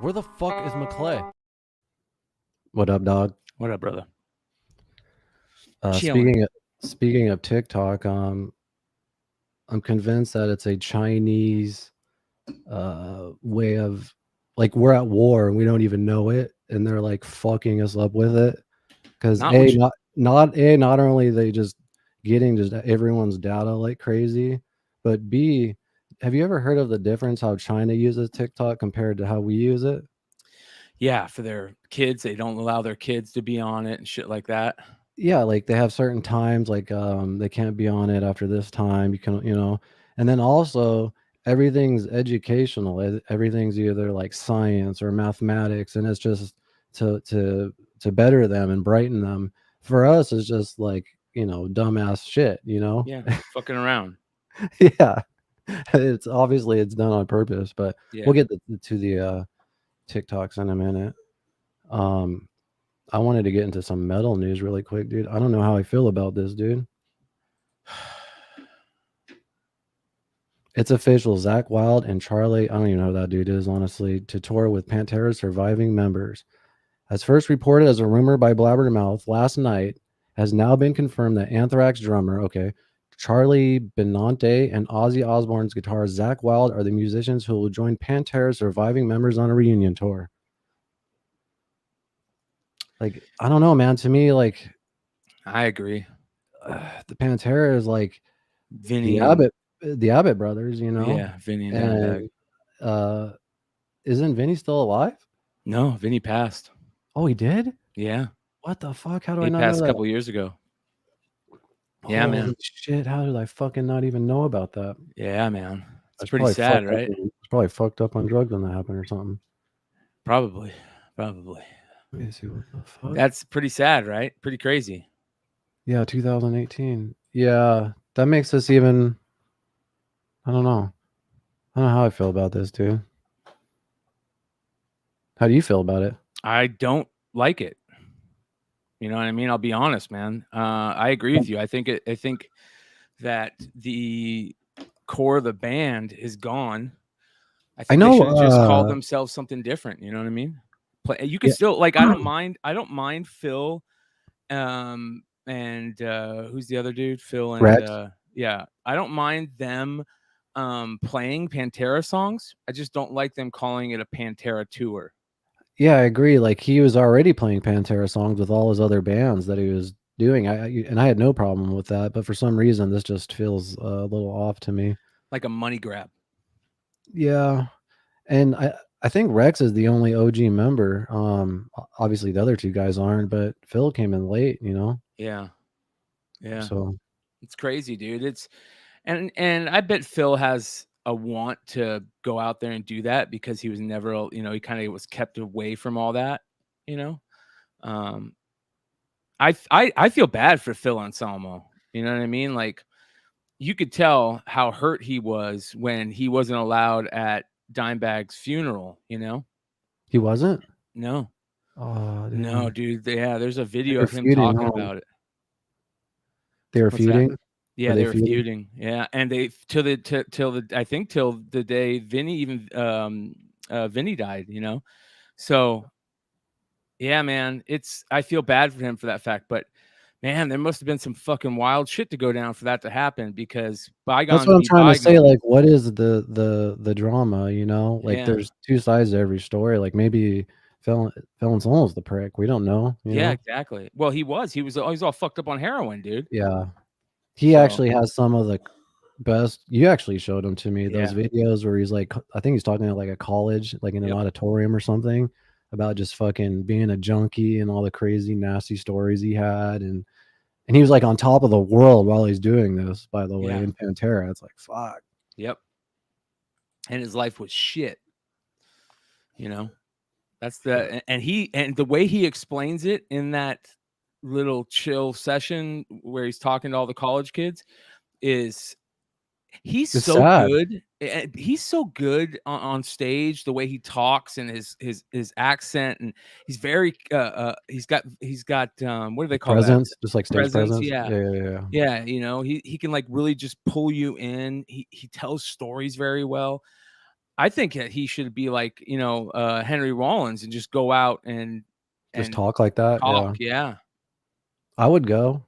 Where the fuck is McClay? What up, dog? What up, brother? Uh, Chilling. speaking of, speaking of TikTok, I'm convinced that it's a Chinese way of, like, we're at war and we don't even know it, and they're like fucking us up with it. Because Not which not only they just getting just everyone's data like crazy, but B, have you ever heard of the difference how China uses TikTok compared to how we use it? yeah, for their kids, they don't allow their kids to be on it and shit like that. Yeah, like they have certain times, like they can't be on it after this time. You can, and then also everything's educational. Everything's either like science or mathematics, and it's just to better them and brighten them. For us, it's just like dumbass shit. Yeah, fucking around. Yeah, it's obviously it's done on purpose, but Yeah. we'll get to the TikToks in a minute. I wanted to get into some metal news really quick, dude. I don't know how I feel about this, dude. It's official. Zach Wild and Charlie, I don't even know who that dude is, honestly, to tour with Pantera's surviving members. As first reported as a rumor by Blabbermouth last night, has now been confirmed that Anthrax drummer, Charlie Benante and Ozzy Osbourne's guitarist Zach Wild are the musicians who will join Pantera's surviving members on a reunion tour. Like, I don't know, man. To me, like, I agree. the Pantera is like Vinny the Abbott brothers, Yeah, Vinny and and Dimebag. isn't Vinny still alive? No, Vinny passed. Oh, he did? Yeah. What the fuck? How do I He not know passed a that? couple years ago. Yeah, Holy man. shit! How did I fucking not even know about that? Yeah, man. It's It's pretty probably sad, fucked up. right? It's probably fucked up on drugs when that happened or something. Probably. Let me see what the fuck. That's pretty sad, right? Pretty crazy. Yeah, 2018. Yeah, that makes us even. I don't know. I don't know how I feel about this, dude. How do you feel about it? I don't like it. You know what I mean? I'll be honest, man. I agree with you. I think that the core of the band is gone. I think they know. should have just called themselves something different. You know what I mean? You could Yeah. still like. I don't mind Phil, and who's the other dude? Phil and Rex. yeah. I don't mind them playing Pantera songs. I just don't like them calling it a Pantera tour. Yeah, I agree. Like he was already playing Pantera songs with all his other bands that he was doing. I had no problem with that, but for some reason this just feels a little off to me. Like a money grab. Yeah, and I think Rex is the only OG member. Obviously the other two guys aren't, but Phil came in late. Yeah. Yeah. So It's crazy, dude. It's and I bet Phil has a want to go out there and do that because he was never, he kind of was kept away from all that, you know. Um, I feel bad for Phil Anselmo. You know what I mean? Like you could tell how hurt he was when he wasn't allowed at Dimebag's funeral. You know? he wasn't. No, Oh, no, damn. dude. Yeah, there's a video They're of him feuding, talking huh? about it. They were What's that? feuding. Yeah, Were they they were feuding? feuding. Yeah, and they till the I think till the day Vinny even Vinny died. You know, so yeah, man, I feel bad for him for that fact, but man, there must have been some fucking wild shit to go down for that to happen because That's bygones what I'm be trying to say. bygones. Like, what is the drama? Like Yeah, there's two sides to every story. Like maybe Phil Anselmo's the prick. We don't know. yeah, exactly. Well, he was all fucked up on heroin, dude. Yeah. He So actually has some of the best. You actually showed them to me, those yeah, videos where he's like, I think he's talking at like a college, like in an yep, auditorium or something, about just fucking being a junkie and all the crazy nasty stories he had, and he was like on top of the world while he's doing this, by the way, yeah, in Pantera. It's like fuck. yep. And his life was shit. You know, that's and the way he explains it in that little chill session where he's talking to all the college kids is he's It's so sad. good. He's so good on stage, the way he talks and his accent, and he's very he's got what do they call that? Presence, just like stage Presence. presence. Yeah. Yeah, yeah, yeah. Yeah, he can like really just pull you in. He tells stories very well. I think that he should be like, Henry Rollins and just go out and Just talk like that. talk. Yeah. Yeah. I would go.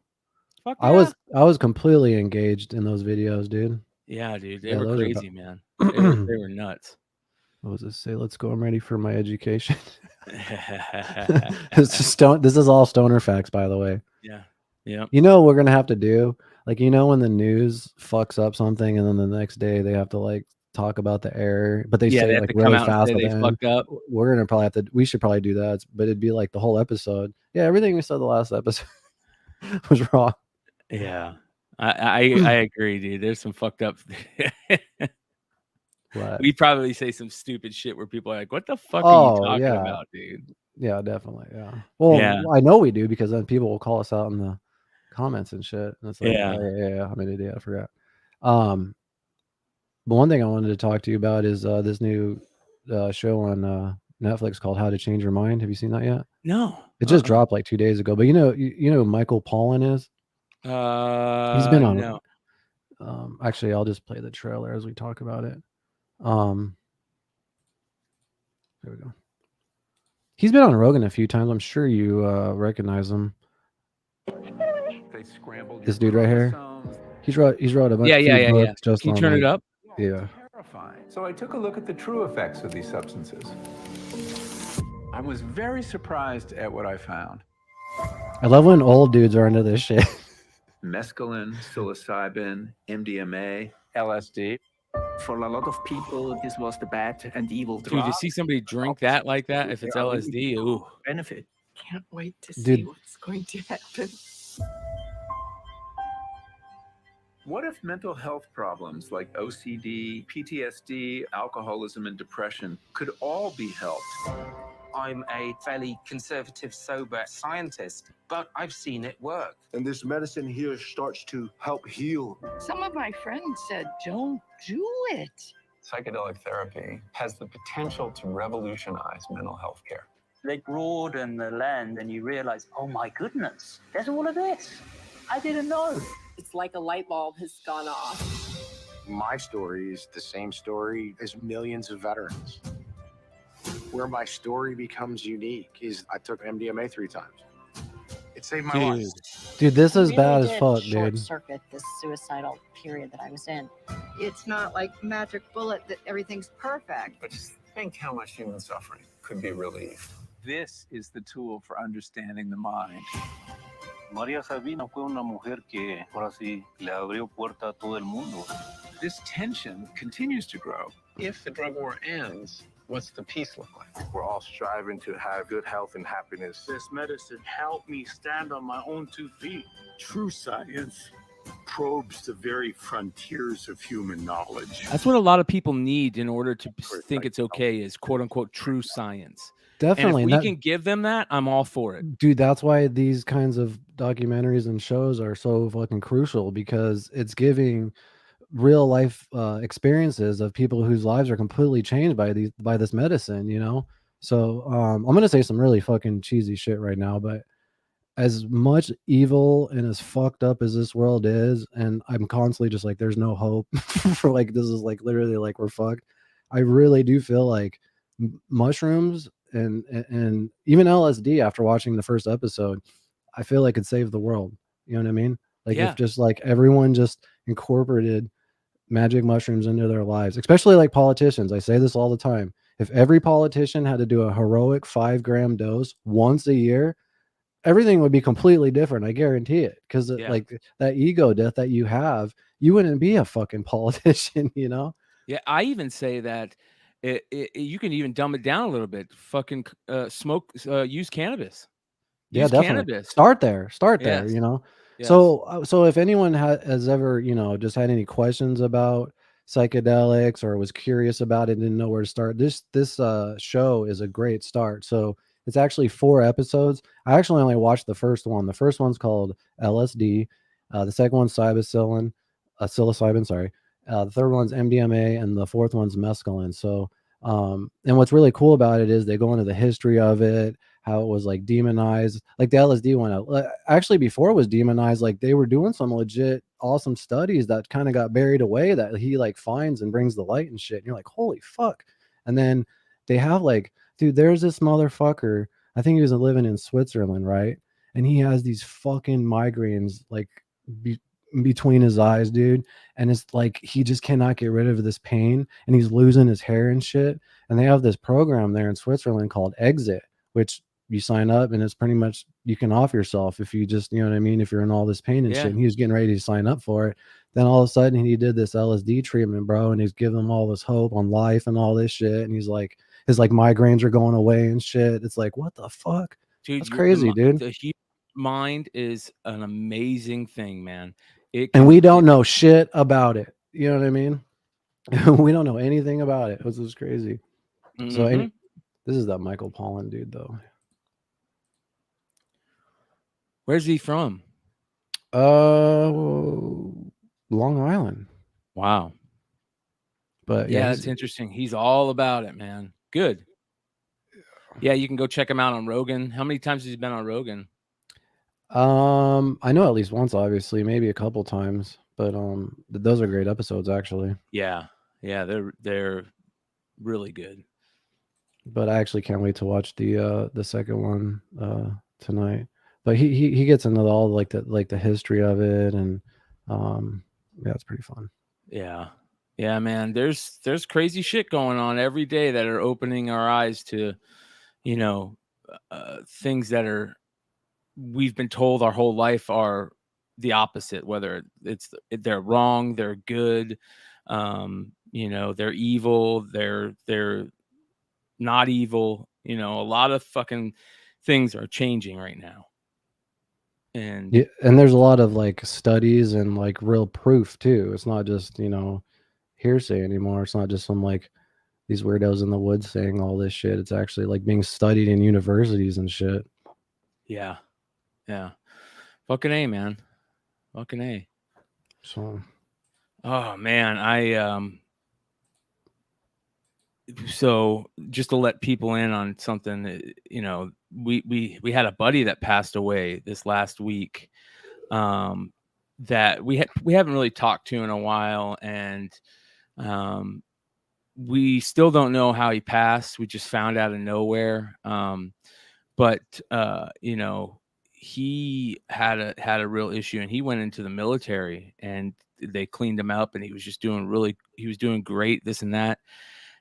Fuck I yeah. was completely engaged in those videos, dude. Yeah, dude. They Yeah, were those are crazy, man. They were nuts. What was it say? Let's go. I'm ready for my education. This is all stoner facts, by the way. Yeah. Yeah. You know what we're gonna have to do? Like, when the news fucks up something and then the next day they have to like talk about the error, but they Yeah, say they it have like to come really out and fast say at the they end. fucked up. We're gonna probably have to. We should probably do that, but it'd be like the whole episode. Yeah, everything we said the last episode was wrong. Yeah, I agree, dude. There's some fucked up. What? We probably say some stupid shit where people are like, "What the fuck are you talking yeah. about, dude?" Yeah, definitely. Yeah. Well, Yeah. I know we do because then people will call us out in the comments and shit. And it's like, Yeah. oh, yeah, I'm an idiot. I forgot. But one thing I wanted to talk to you about is this new show on Netflix called How to Change Your Mind. Have you seen that yet? No. It just dropped like 2 days ago. But you know who Michael Pollan is? He's been on. No. Actually, I'll just play the trailer as we talk about it. There we go. He's been on Rogan a few times. I'm sure you recognize him. This dude right here. He's wrote a bunch of books just Can you on turn it up? Yeah. So I took a look at the true effects of these substances. I was very surprised at what I found. I love when old dudes are into this shit. Mescaline, psilocybin, MDMA, LSD. For a lot of people, this was the bad and evil drug. Dude, to see somebody drink that like that, if it's LSD, ooh. Benefit. Can't wait to see Dude. what's going to happen. What if mental health problems like OCD, PTSD, alcoholism, and depression could all be helped? I'm a fairly conservative, sober scientist, but I've seen it work. And this medicine here starts to help heal. Some of my friends said, don't do it. Psychedelic therapy has the potential to revolutionize mental health care. They broaden the lens and you realize, oh my goodness, there's all of this. I didn't know. It's like a light bulb has gone off. My story is the same story as millions of veterans. Where my story becomes unique is I took MDMA 3 times. It saved my life. Dude, this is really bad as did fuck, short dude. circuit this suicidal period that I was in. It's not like magic bullet that everything's perfect. But just think how much human suffering could be relieved. This is the tool for understanding the mind. María Sabina fue una mujer que, por así, le abrió puerta a todo el mundo. This tension continues to grow. If the drug war ends, what's the peace look like? We're all striving to have good health and happiness. This medicine helped me stand on my own 2 feet. True science probes the very frontiers of human knowledge. That's what a lot of people need in order to think it's okay is quote unquote true science. Definitely. And if we can give them that, I'm all for it. Dude, that's why these kinds of documentaries and shows are so fucking crucial, because it's giving real life experiences of people whose lives are completely changed by this medicine, So I'm gonna say some really fucking cheesy shit right now, but as much evil and as fucked up as this world is, and I'm constantly just like, there's no hope for like, this is like literally like we're fucked. I really do feel like mushrooms and even LSD, after watching the first episode, I feel like it saved the world. You know what I mean? Like if just like everyone just incorporated magic mushrooms into their lives, especially like politicians. I say this all the time. If every politician had to do a heroic 5-gram dose once a year, everything would be completely different. I guarantee it. Because like that ego death that you have, you wouldn't be a fucking politician, Yeah. I even say that you can even dumb it down a little bit. Fucking use cannabis. Use definitely. Cannabis. Start there, Yes. Yes. So if anyone has ever, just had any questions about psychedelics or was curious about it and didn't know where to start, this show is a great start. So it's actually 4 episodes. I actually only watched the first one. The first one's called LSD. The second one's psilocybin, sorry. The third one's MDMA, and the fourth one's mescaline. So And what's really cool about it is they go into the history of it, how it was like demonized, like the LSD one. Actually, before it was demonized, like they were doing some legit awesome studies that kind of got buried away that he like finds and brings the light and shit. And you're like, holy fuck. And then they have like, dude, there's this motherfucker. I think he was living in Switzerland, right? And he has these fucking migraines like between his eyes, dude. And it's like he just cannot get rid of this pain, and he's losing his hair and shit. And they have this program there in Switzerland called Exit, which you sign up and it's pretty much you can off yourself if you just, you know what I mean, if you're in all this pain and shit. And he was getting ready to sign up for it. Then all of a sudden he did this LSD treatment, bro, and he's giving them all this hope on life and all this shit. And he's like, his like migraines are going away and shit. It's like, what the fuck? Dude, that's crazy, dude. The human mind is an amazing thing, man. And we don't know shit about it. You know what I mean? We don't know anything about it. This is crazy. So this is that Michael Pollan dude, though. Where's he from? Long Island. Wow. But yeah, that's interesting. He's all about it, man. Good. Yeah, you can go check him out on Rogan. How many times has he been on Rogan? I know at least once, obviously, maybe a couple times, but those are great episodes, actually. Yeah, they're really good. But I actually can't wait to watch the second one tonight. But he gets into all like the history of it, and yeah, it's pretty fun. Yeah, man. There's crazy shit going on every day that are opening our eyes to, you know, things that we've been told our whole life are the opposite. Whether they're wrong, they're good, you know, they're evil, they're not evil. You know, a lot of fucking things are changing right now. And yeah, and there's a lot of like studies and like real proof too. It's not just, you know, hearsay anymore. It's not just some like these weirdos in the woods saying all this shit. It's actually like being studied in universities and shit. Yeah. Fucking A, man. Fucking A. So, oh man, so just to let people in on something, you know, we had a buddy that passed away this last week, that we haven't really talked to in a while, and we still don't know how he passed. We just found out of nowhere. But you know, he had a real issue, and he went into the military, and they cleaned him up, and he was doing great, this and that.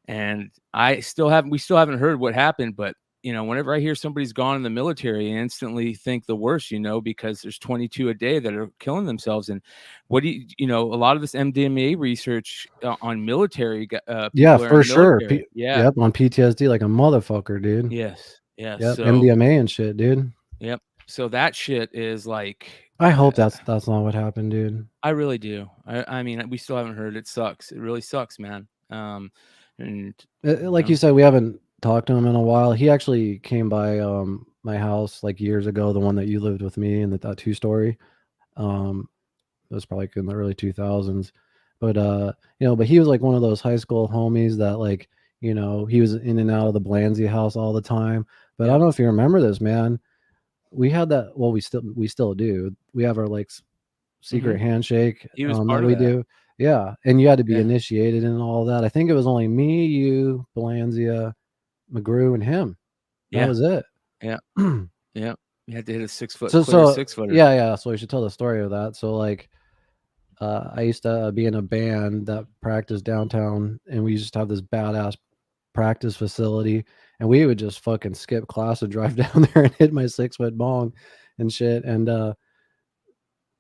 And we still haven't heard what happened, but you know, whenever I hear somebody's gone in the military, I instantly think the worst, you know, because there's 22 a day that are killing themselves. And you know, a lot of this MDMA research on military, yeah, for sure. Yep, on PTSD like a motherfucker, dude. Yes. Yep, so, MDMA and shit, dude. Yep. So that shit is like, I hope that's not what happened, dude. I really do. I mean, we still haven't heard. It sucks. It really sucks, man. And like you said, we haven't talked to him in a while. He actually came by my house like years ago, the one that you lived with me in that 2-story. It was probably in the early 2000s. But you know, but he was like one of those high school homies that, like, you know, he was in and out of the Blanzy house all the time. But I don't know if you remember this, man. We had that, well, we still do. We have our like secret handshake. He was part of we that. do. Yeah, and you had to be initiated and all that. I think it was only me, you, Belanzia, McGrew, and him. That was it. Yeah. Yeah. You had to hit a 6 foot. So 6-footer. Yeah. So we should tell the story of that. So like, I used to be in a band that practiced downtown, and we used to have this badass practice facility, and we would just fucking skip class and drive down there and hit my 6-foot bong and shit. And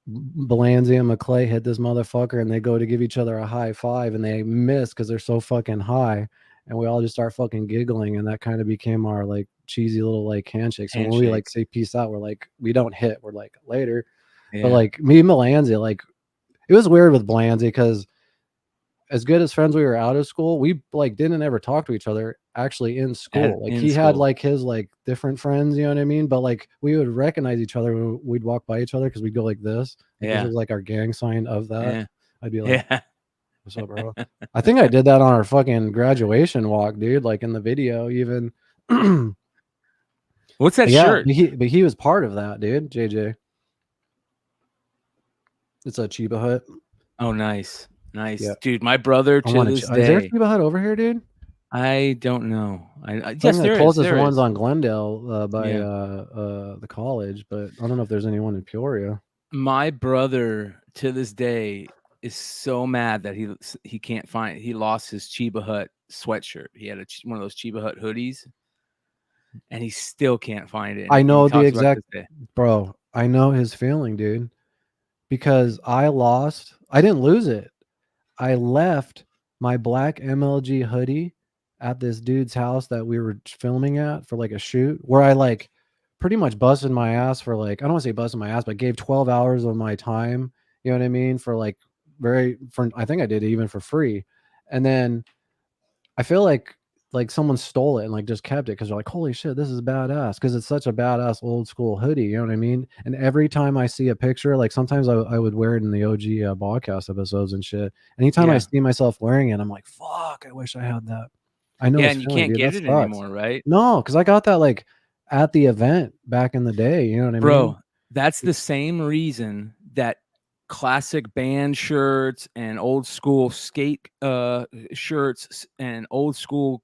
Belanzia and McClay hit this motherfucker, and they go to give each other a high five, and they miss because they're so fucking high, and we all just start fucking giggling, and that kind of became our like cheesy little like handshake. So when we like say peace out, we're like, we don't hit, we're like later. But like me and Belanzia, like it was weird with Belanzia because as good as friends we were out of school, we like didn't ever talk to each other actually in school. Like he had like his like different friends, you know what I mean? But like we would recognize each other when we'd walk by each other because we'd go like this. Like, this was like our gang sign of that. I'd be like, What's up, bro? I think I did that on our fucking graduation walk, dude. Like in the video, even. What's that Yeah, shirt? but he was part of that, dude. JJ. It's a Chiba Hut. Oh, nice, Yeah. dude. My brother to this Is there a day. Chiba Hut over here, dude? I don't know. I Yes, yes, the there is. closest There one's is. on Glendale by Yeah. the college, but I don't know if there's anyone in Peoria. My brother to this day is so mad that he can't find. He lost his Chiba Hut sweatshirt. He had one of those Chiba Hut hoodies, and he still can't find it. And I he know the talks about exact this day. bro. I know his feeling, dude. Because I didn't lose it. I left my black MLG hoodie at this dude's house that we were filming at for like a shoot where I like pretty much busted my ass for like, I don't want to say busted my ass, but gave 12 hours of my time, you know what I mean? For like I think I did it even for free. And then I feel like someone stole it and like just kept it because they're like, holy shit, this is badass, because it's such a badass old school hoodie, you know what I mean? And every time I see a picture, like sometimes I would wear it in the OG Bogcast episodes and shit. Anytime I see myself wearing it, I'm like, fuck, I wish I had that. I know. Yeah, his and you feeling, can't dude. get That it sucks. anymore, right? No, because I got that like at the event back in the day, you know what I mean? Bro, that's the same reason that classic band shirts and old school skate shirts and old school,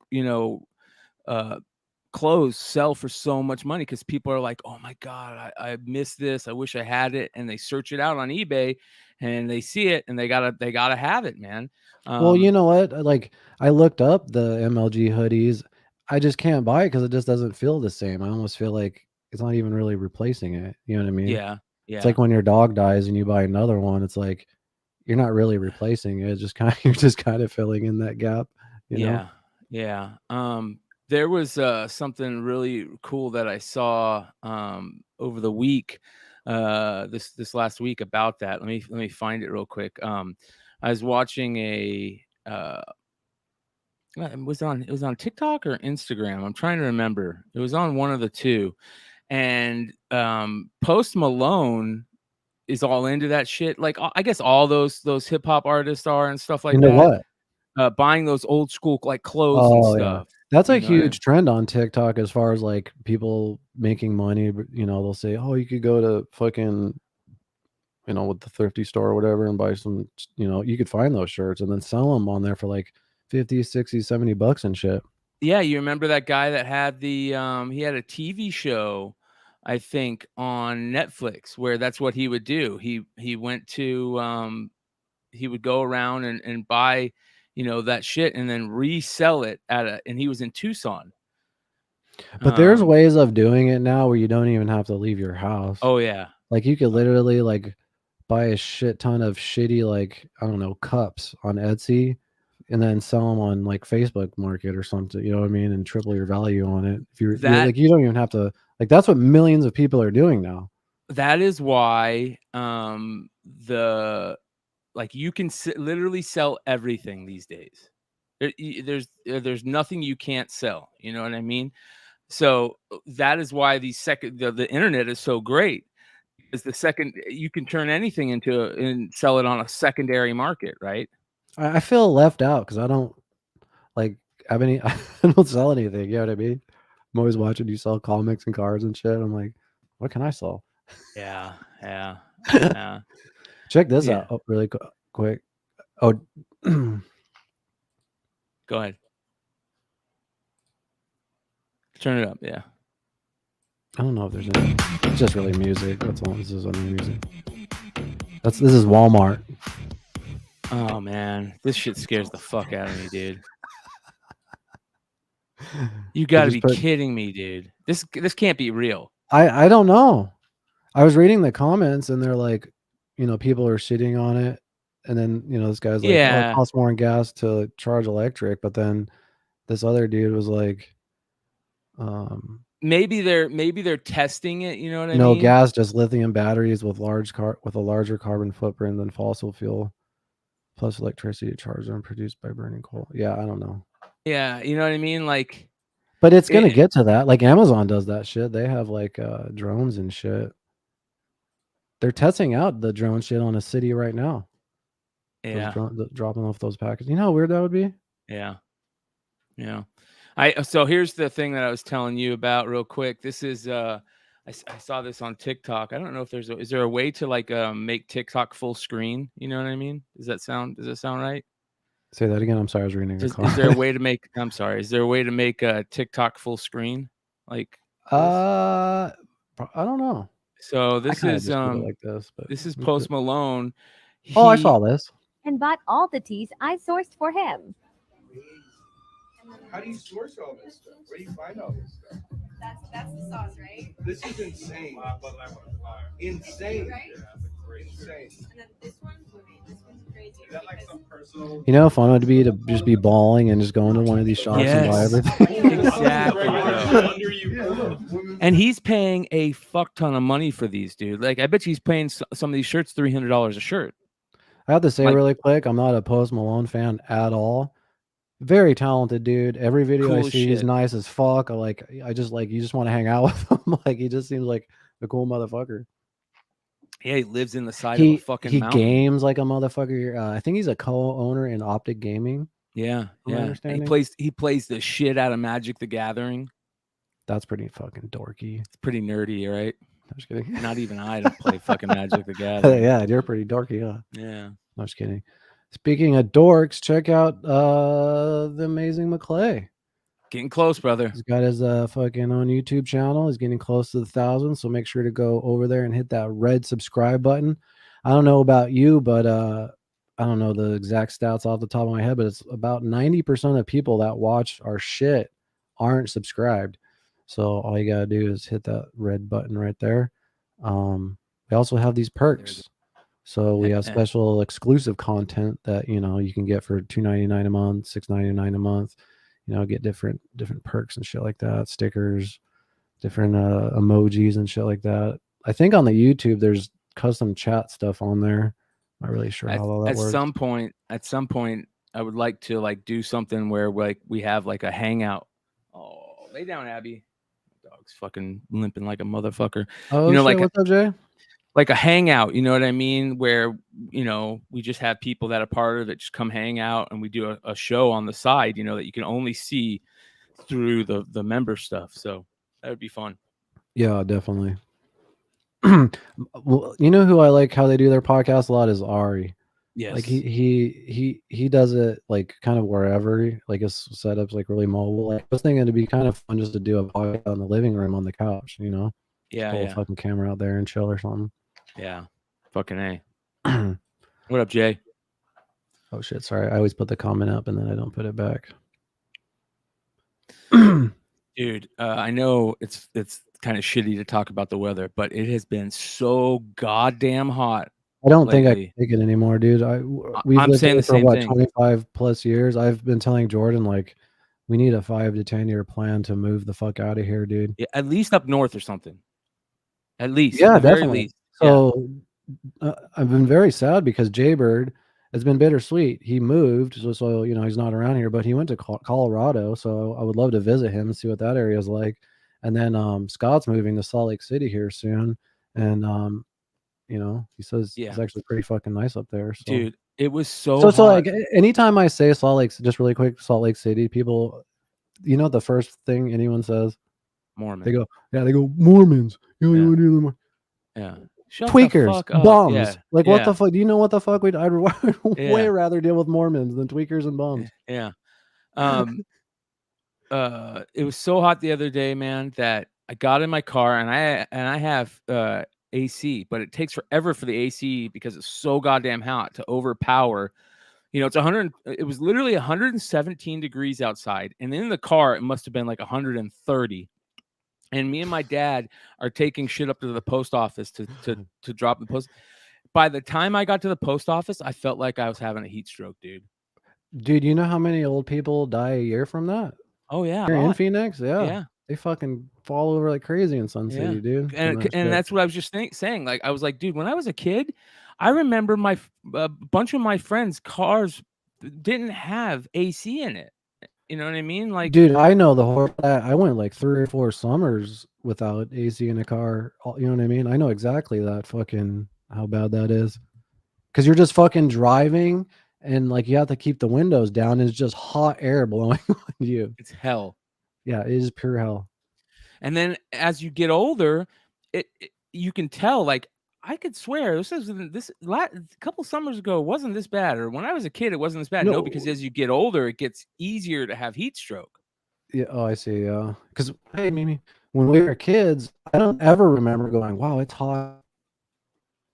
clothes sell for so much money, because people are like, oh my god, I miss this, I wish I had it, and they search it out on eBay and they see it and they gotta have it, man. Well, you know what? Like I looked up the MLG hoodies. I just can't buy it because it just doesn't feel the same. I almost feel like it's not even really replacing it. You know what I mean? Yeah, It's like when your dog dies and you buy another one. It's like you're not really replacing it. It's just kind of you're just kind of filling in that gap. You know? Yeah. There was something really cool that I saw over the week, this last week about that. Let me find it real quick. I was watching it was on TikTok or Instagram. I'm trying to remember. It was on one of the two. And Post Malone is all into that shit. Like I guess all those hip hop artists are and stuff like You know that. what? Buying those old school like clothes and stuff. That's a You know what I mean? huge trend on TikTok as far as like people making money. You know, they'll say, "Oh, you could go to fucking, with the thrifty store or whatever and buy some, you could find those shirts and then sell them on there for like 50, 60, 70 bucks and shit." Yeah, you remember that guy that had he had a TV show, I think, on Netflix, where that's what he would do. He went to he would go around and buy, that shit and then resell it and he was in Tucson. But there's ways of doing it now where you don't even have to leave your house. Oh yeah. Like you could literally like buy a shit ton of shitty, like, I don't know, cups on Etsy and then sell them on like Facebook Market or something, you know what I mean? And triple your value on it. If you're like, you don't even have to, like, that's what millions of people are doing now. That is why you can literally sell everything these days. There's nothing you can't sell. You know what I mean? So that is why the internet is so great, because the second you can turn anything and sell it on a secondary market, right? I feel left out because I don't like have any. I don't sell anything. You know what I mean? I'm always watching you sell comics and cards and shit. I'm like, what can I sell? Yeah. Check this out really quick. Oh, go ahead. Turn it up. Yeah. I don't know if there's any. It's just really music. That's all. This is only music. This is Walmart. Oh man, this shit scares the fuck out of me, dude. You got to be kidding me, dude. This can't be real. I don't know. I was reading the comments and they're like, people are shitting on it, and then this guy's like, oh, it costs more in gas to charge electric, but then this other dude was like, maybe they're testing it. You know what I mean? No gas, just lithium batteries with a larger carbon footprint than fossil fuel, plus electricity to charge them produced by burning coal. Yeah, I don't know. Yeah, you know what I mean? Like, but it's gonna get to that. Like Amazon does that shit. They have like drones and shit. They're testing out the drone shit on a city right now. Yeah. Dropping off those packages. You know how weird that would be? Yeah. Yeah. So here's the thing that I was telling you about real quick. This is I saw this on TikTok. I don't know if is there a way to like make TikTok full screen? You know what I mean? Does that sound right? Say that again. I'm sorry, I was reading your comment. Is there a way to make is there a way to make TikTok full screen? Like I don't know. So this is like this, but this is Post Malone. Oh, I saw this. And bought all the teas I sourced for him. How do you source all this stuff? Where do you find all this stuff? That's the sauce, right? This is insane. Insane. Right? Insane. And then this one's crazy. Is that like some personal? You know how fun it would be to just be balling and just go into one of these shops and buy everything? Exactly, bro. And he's paying a fuck ton of money for these, dude. Like, I bet you he's paying some of these shirts $300 a shirt. I have to say really quick, I'm not a Post Malone fan at all. Very talented dude. Every video I see is nice as fuck. You just want to hang out with him. Like, he just seems like a cool motherfucker. Yeah, he lives in the side of a fucking mountain. He games like a motherfucker. I think he's a co-owner in Optic Gaming. Yeah, yeah. He plays the shit out of Magic the Gathering. That's pretty fucking dorky. It's pretty nerdy, right? I'm just kidding. Not even I don't play fucking Magic the Gathering. Yeah, you're pretty dorky, huh? Yeah. I'm just kidding. Speaking of dorks, check out the amazing McClay. Getting close, brother. He's got his fucking own YouTube channel. He's getting close to 1,000, so make sure to go over there and hit that red subscribe button. I don't know about you, but I don't know the exact stats off the top of my head, but it's about 90% of people that watch our shit aren't subscribed. So all you gotta do is hit that red button right there. We also have these perks. So we have special exclusive content that you can get for $2.99 a month, $6.99 a month. Get different perks and shit like that, stickers, different emojis and shit like that. I think on the YouTube there's custom chat stuff on there. Not really sure how all that works. At some point, I would like to do something where we have a hangout. Oh, lay down, Abby. Dog's fucking limping like a motherfucker. Oh, shit, what's up, Jay? Like a hangout, you know what I mean? Where, we just have people that are part of it just come hang out, and we do a show on the side, that you can only see through the member stuff. So that would be fun. Yeah, definitely. Well, you know who I like how they do their podcast a lot is Ari. Yes. Like he does it kind of wherever, his setup's really mobile. I was thinking it'd be kind of fun just to do a podcast in the living room on the couch, Yeah. Pull a fucking camera out there and chill or something. Yeah. Fucking A. What up, Jay? Oh shit, sorry. I always put the comment up and then I don't put it back. Dude, I know it's kind of shitty to talk about the weather, but it has been so goddamn hot. I don't think I can take it anymore, dude. We've lived here for 25 plus years. I've been telling Jordan we need a 5 to 10 year plan to move the fuck out of here, dude. Yeah, at least up north or something. At least, yeah, at the definitely. very least. So I've been very sad because Jaybird has been bittersweet. He moved, so he's not around here, but he went to Colorado. So I would love to visit him and see what that area is like. And then Scott's moving to Salt Lake City here soon, and he says it's actually pretty fucking nice up there. So. Dude, it was so hot. Anytime I say Salt Lake, just really quick, Salt Lake City, people, the first thing anyone says, Mormon. They go Mormons. Yeah. Tweakers, bums. Yeah. What the fuck? Do you know what the fuck I'd way rather deal with Mormons than tweakers and bums. Yeah. It was so hot the other day, man, that I got in my car and I have AC, but it takes forever for the AC because it's so goddamn hot to overpower. It's 100. It was literally 117 degrees outside, and in the car it must have been 130. And me and my dad are taking shit up to the post office to drop the post. By the time I got to the post office, I felt like I was having a heat stroke, dude. Dude, you know how many old people die a year from that? Oh yeah, here in Phoenix, yeah. They fucking fall over like crazy in Sun City, dude. And that's what I was just saying. I was like, dude, when I was a kid, I remember a bunch of my friends' cars didn't have AC in it. You know what I mean? Dude, I know the whole. I went 3 or 4 summers without AC in a car. You know what I mean? I know exactly that fucking how bad that is. because you're just fucking driving and like you have to keep the windows down and it's just hot air blowing on you. It's hell. Yeah, it is pure hell. And then as you get older, you can tell, like, I could swear this couple summers ago wasn't this bad, or when I was a kid it wasn't this bad. No, because as you get older it gets easier to have heat stroke. Yeah, oh, I see. Yeah, because hey, Mimi, when we were kids, I don't ever remember going, "Wow, it's hot."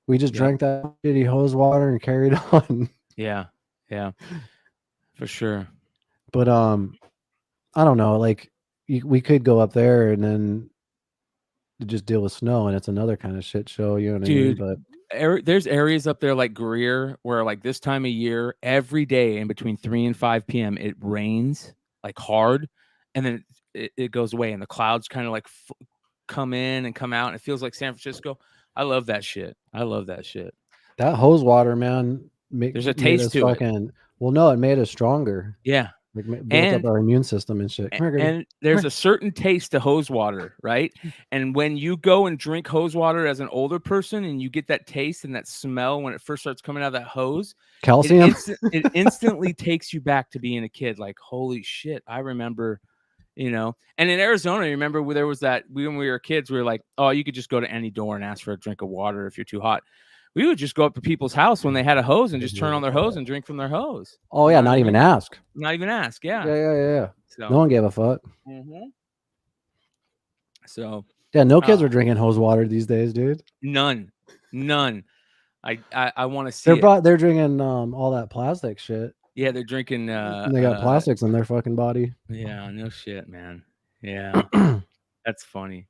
We just drank that shitty hose water and carried on. Yeah, for sure. But I don't know. Like, we could go up there and then just deal with snow, and it's another kind of shit show. You know what I mean? But there's areas up there like Greer where, like, this time of year, every day in between 3 and 5 p.m. it rains like hard, and then it goes away, and the clouds kind of like come in and come out, and it feels like San Francisco. I love that shit. That hose water, man, there's a taste to it. Well, no, it made us stronger. Yeah. Like built up our immune system and shit. Come here, and there's a certain taste to hose water, right? And when you go and drink hose water as an older person and you get that taste and that smell when it first starts coming out of that hose, calcium, it instantly takes you back to being a kid. Like, holy shit, I remember, And in Arizona, you remember there was that when we were kids, we were like, oh, you could just go to any door and ask for a drink of water if you're too hot. We would just go up to people's house when they had a hose and just turn on their hose and drink from their hose. Oh yeah, not even ask. Not even ask. Yeah. Yeah. So, no one gave a fuck. So yeah, no kids are drinking hose water these days, dude. None. I want to see. They're drinking all that plastic shit. Yeah, they're drinking. They got plastics in their fucking body. Yeah, no shit, man. Yeah, that's funny.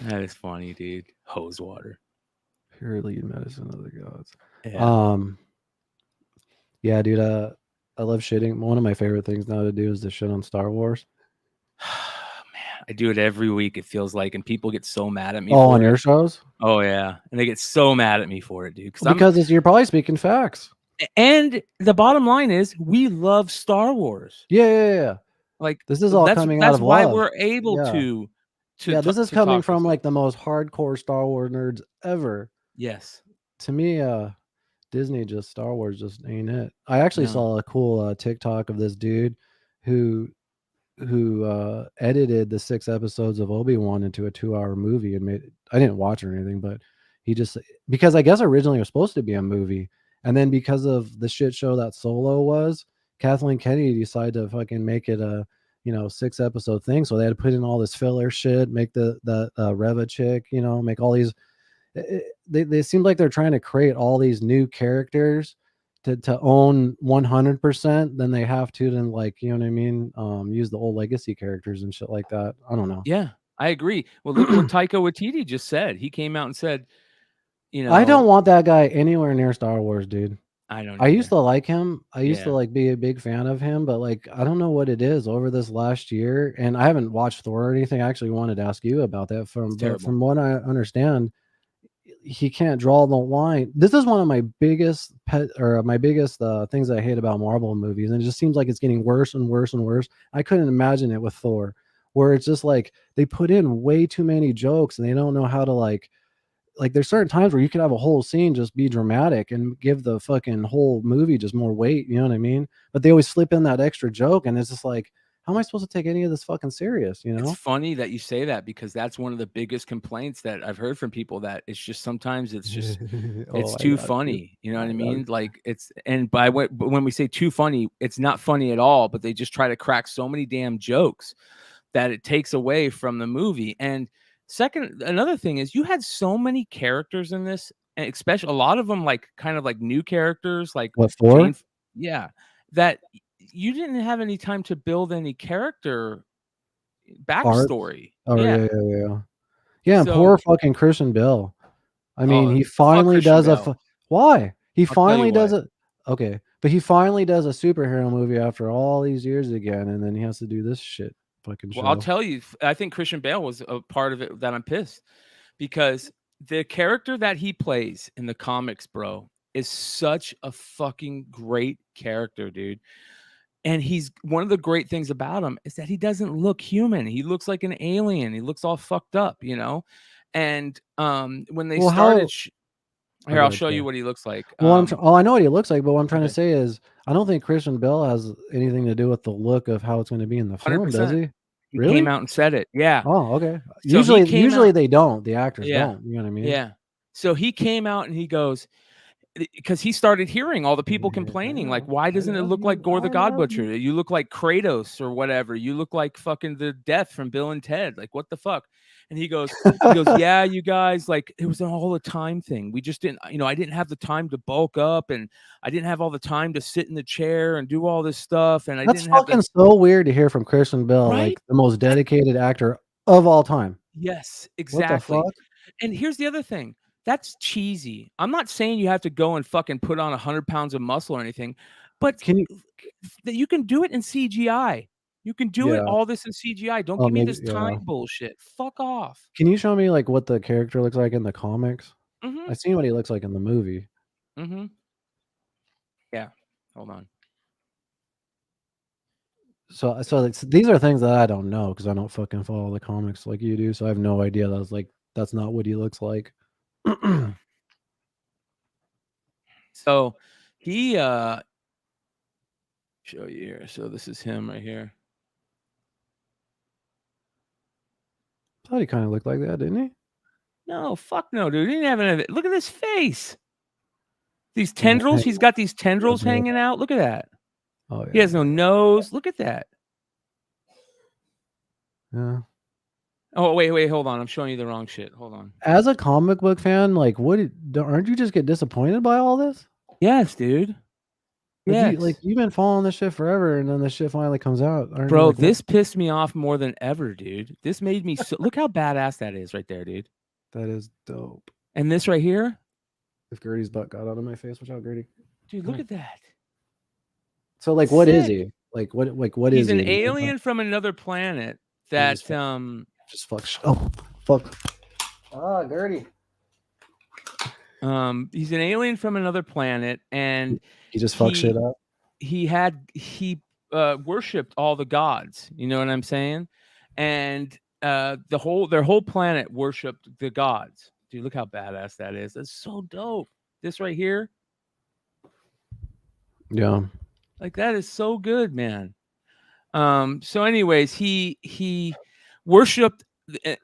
That is funny, dude. Hose water. Pure lead medicine of the gods. Yeah. Yeah, dude. I love shitting. One of my favorite things now to do is to shit on Star Wars. Man, I do it every week. It feels like, and people get so mad at me. Oh, on your shows? Oh yeah, and they get so mad at me for it, dude. Because you're probably speaking facts. And the bottom line is, we love Star Wars. Yeah. Like, this is all coming out of love. That's why we're able to. Yeah, this is coming from like the most hardcore Star Wars nerds ever. Yes. To me, Disney Star Wars just ain't it. I actually saw a cool TikTok of this dude who edited the 6 episodes of Obi-Wan into a 2-hour movie and made it. I didn't watch or anything, but he just, because I guess originally it was supposed to be a movie, and then because of the shit show that Solo was, Kathleen Kennedy decided to fucking make it a 6 episode thing. So they had to put in all this filler shit, make the Reva chick, make all these. They seem like they're trying to create all these new characters to own 100%. Then they have to then, like, you know what I mean, use the old legacy characters and shit like that. I don't know. Yeah, I agree. Well, look what Taika Waititi just said. He came out and said, I don't want that guy anywhere near Star Wars, dude. I used to like him. I used to like be a big fan of him, but like I don't know what it is over this last year. And I haven't watched Thor or anything. I actually wanted to ask you about that. From what I understand, he can't draw the line. This is one of my biggest things I hate about Marvel movies, and it just seems like it's getting worse and worse and worse. I couldn't imagine it with Thor, where it's just like they put in way too many jokes and they don't know how to like there's certain times where you could have a whole scene just be dramatic and give the fucking whole movie just more weight, you know what I mean? But they always slip in that extra joke, and it's just like, how am I supposed to take any of this fucking serious, It's funny that you say that, because that's one of the biggest complaints that I've heard from people, that it's just sometimes it's just it's too funny. You know what I mean? Like, it's, and when we say too funny, it's not funny at all, but they just try to crack so many damn jokes that it takes away from the movie. And second, another thing is, you had so many characters in this, and especially a lot of them like kind of like new characters, like what for? That you didn't have any time to build any character backstory. Yeah. And poor fucking Christian Bale. I mean, he finally does why? He finally does it. Okay, but he finally does a superhero movie after all these years again, and then he has to do this shit. Well, I'll tell you, I think Christian Bale was a part of it that I'm pissed, because the character that he plays in the comics, bro, is such a fucking great character, dude. And he's, one of the great things about him is that he doesn't look human. He looks like an alien. He looks all fucked up, And when they started, Here, I'll show you what he looks like. Well, I know what he looks like, but what I'm trying okay. to say is, I don't think Christian Bale has anything to do with the look of how it's going to be in the film, does 100%. he? He Really? came out and said it. Yeah. Oh, okay. So Usually they don't. The actors Yeah. don't. You know what I mean? Yeah. So he came out and he goes, because he started hearing all the people complaining, like, why doesn't it look like Gore the God Butcher? You look like Kratos or whatever. You look like fucking the Death from Bill and Ted. Like, what the fuck? And he goes, yeah, you guys, like, it was all a time thing. We just didn't, I didn't have the time to bulk up, and I didn't have all the time to sit in the chair and do all this stuff. And That's I didn't have fucking so weird to hear from Christian Bale, Right? like the most dedicated actor of all time. Yes, exactly. What the fuck? And here's the other thing. That's cheesy. I'm not saying you have to go and fucking put on 100 pounds of muscle or anything, but you can do it in CGI. You can do it all this in CGI. Don't give me this time bullshit. Fuck off. Can you show me like what the character looks like in the comics? Mhm. I've seen what he looks like in the movie. Mm-hmm. Yeah. Hold on. So these are things that I don't know because I don't fucking follow the comics like you do. So I have no idea. That's not what he looks like. So he show you here. So this is him right here. Thought he kind of looked like that, didn't he? No, fuck no, dude. He didn't have any. Look at his face. These tendrils. He's got these tendrils hanging out. Look at that. Oh yeah. He has no nose. Look at that. Yeah. Oh wait, hold on. I'm showing you the wrong shit. Hold on. As a comic book fan, like, aren't you just get disappointed by all this? Yes, dude. You've been following this shit forever, and then the shit finally comes out. Bro, this pissed me off more than ever, dude. This made me look how badass that is right there, dude. That is dope. And this right here. If Gertie's butt got out of my face, watch out, Gertie. Dude, look at that. So, like, what is he? Like, what is he? He's an alien from another planet that just fuck. Oh, fuck. Ah, Gertie. He's an alien from another planet, and he just fucks shit up. He worshipped all the gods. You know what I'm saying? And their whole planet worshipped the gods. Dude, look how badass that is. That's so dope. This right here. Yeah. Like, that is so good, man. So anyways, he worshipped,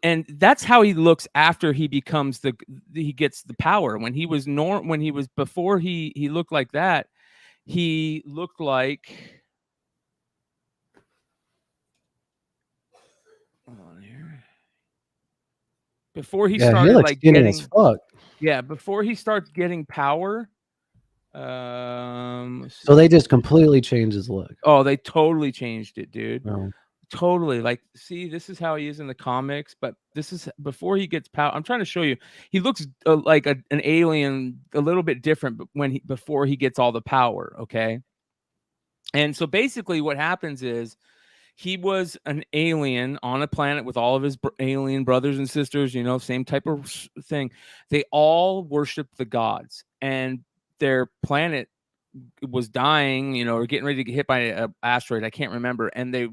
and that's how he looks after he becomes he gets the power. When he was before he looked like that, he looked like, hold on here. Before he started like getting as fuck. Yeah, before he starts getting power. So they just completely changed his look. Oh, they totally changed it, dude. Oh. Totally. Like, see, this is how he is in the comics, but this is before he gets power. I'm trying to show you. He looks like an alien, a little bit different, but before he gets all the power. Okay. And so basically, what happens is he was an alien on a planet with all of his alien brothers and sisters. You know, same type of thing. They all worshiped the gods, and their planet was dying, or getting ready to get hit by an asteroid. I can't remember. And they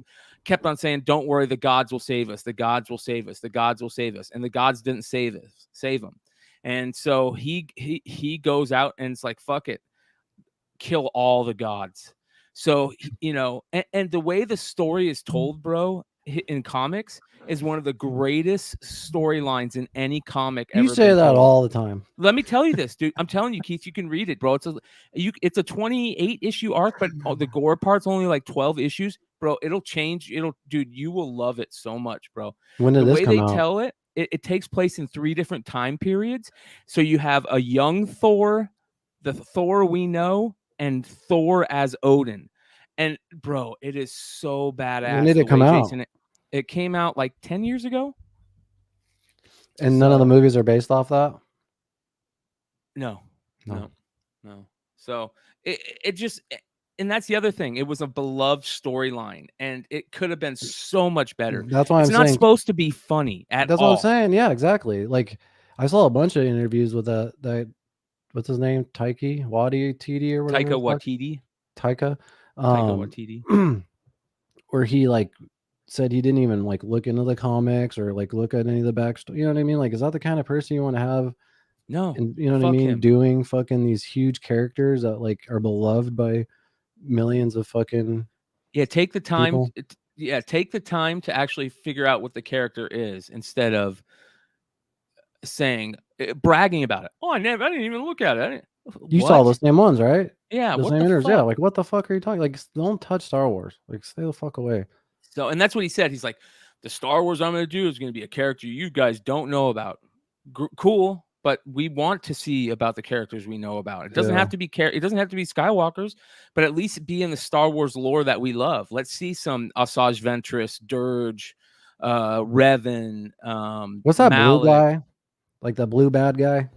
kept on saying, don't worry, the gods will save us. The gods will save us. The gods will save us. And the gods didn't save them. And so he goes out and it's like, fuck it, kill all the gods. So, and the way the story is told, bro, in comics is one of the greatest storylines in any comic ever. You say that all the time. Let me tell you this, dude. I'm telling you, Keith, you can read it, bro. It's a 28 issue arc, but the gore part's only like 12 issues, bro. It'll change. Dude, you will love it so much, bro. When did this come out? The way they tell it takes place in 3 different time periods. So you have a young Thor, the Thor we know, and Thor as Odin. And bro, it is so badass. When did it come out? It came out like 10 years ago. And none of the movies are based off that? No. So it just, and that's the other thing. It was a beloved storyline, and it could have been so much better. That's why it's not supposed to be funny at all. That's what I'm saying. Yeah, exactly. Like, I saw a bunch of interviews with that what's his name? Taika Waititi or whatever. Taika Waititi. Where he like said he didn't even like look into the comics or like look at any of the backstory. You know what I mean? Like, is that the kind of person you want to have No, and you know what I fuck mean, him. doing fucking these huge characters that like are beloved by millions of fucking Take the time. people. Take the time to actually figure out what the character is instead of saying bragging about it. Oh, I didn't even look at it. You saw the same ones, right? Yeah, The what same the interviews. Yeah, fuck? like what the fuck are you talking? Like, don't touch Star Wars. Like, stay the fuck away. So, and that's what he said. He's like, the Star Wars I'm going to do is going to be a character you guys don't know about. Cool, but we want to see about the characters we know about. It doesn't have to be it doesn't have to be Skywalkers, but at least be in the Star Wars lore that we love. Let's see some Asajj Ventress, Dirge, Revan, What's that Malik, blue guy? Like the blue bad guy?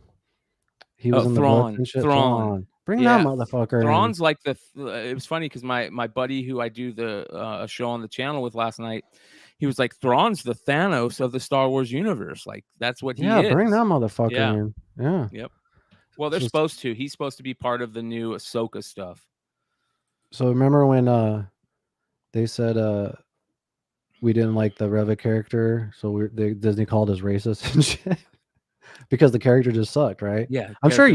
He was in the books Thrawn. and shit. Thrawn. Bring that motherfucker Thrawn's in. like it was funny because my buddy who I do the show on the channel with last night, he was like, Thrawn's the Thanos of the Star Wars universe. Like, that's what he is. Bring that motherfucker in. Yeah. Yep. Well, they're supposed to. He's supposed to be part of the new Ahsoka stuff. So remember when they said we didn't like the Reva character, so Disney called us racist and shit because the character just sucked, right? Yeah. I'm sure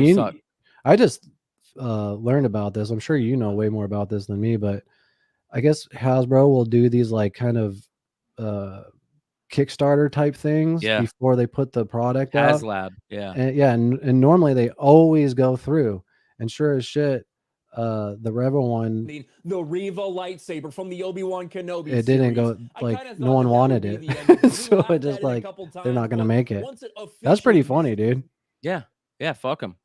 I just learned about this. I'm sure you know way more about this than me, but I guess Hasbro will do these like kind of Kickstarter type things before they put the product out. HasLab, and normally they always go through. And sure as shit, the Rebel one, the Reva lightsaber from the Obi-Wan Kenobi it didn't go like no one wanted it, so it just like they're not gonna make it. That's pretty funny, dude. Yeah, fuck them.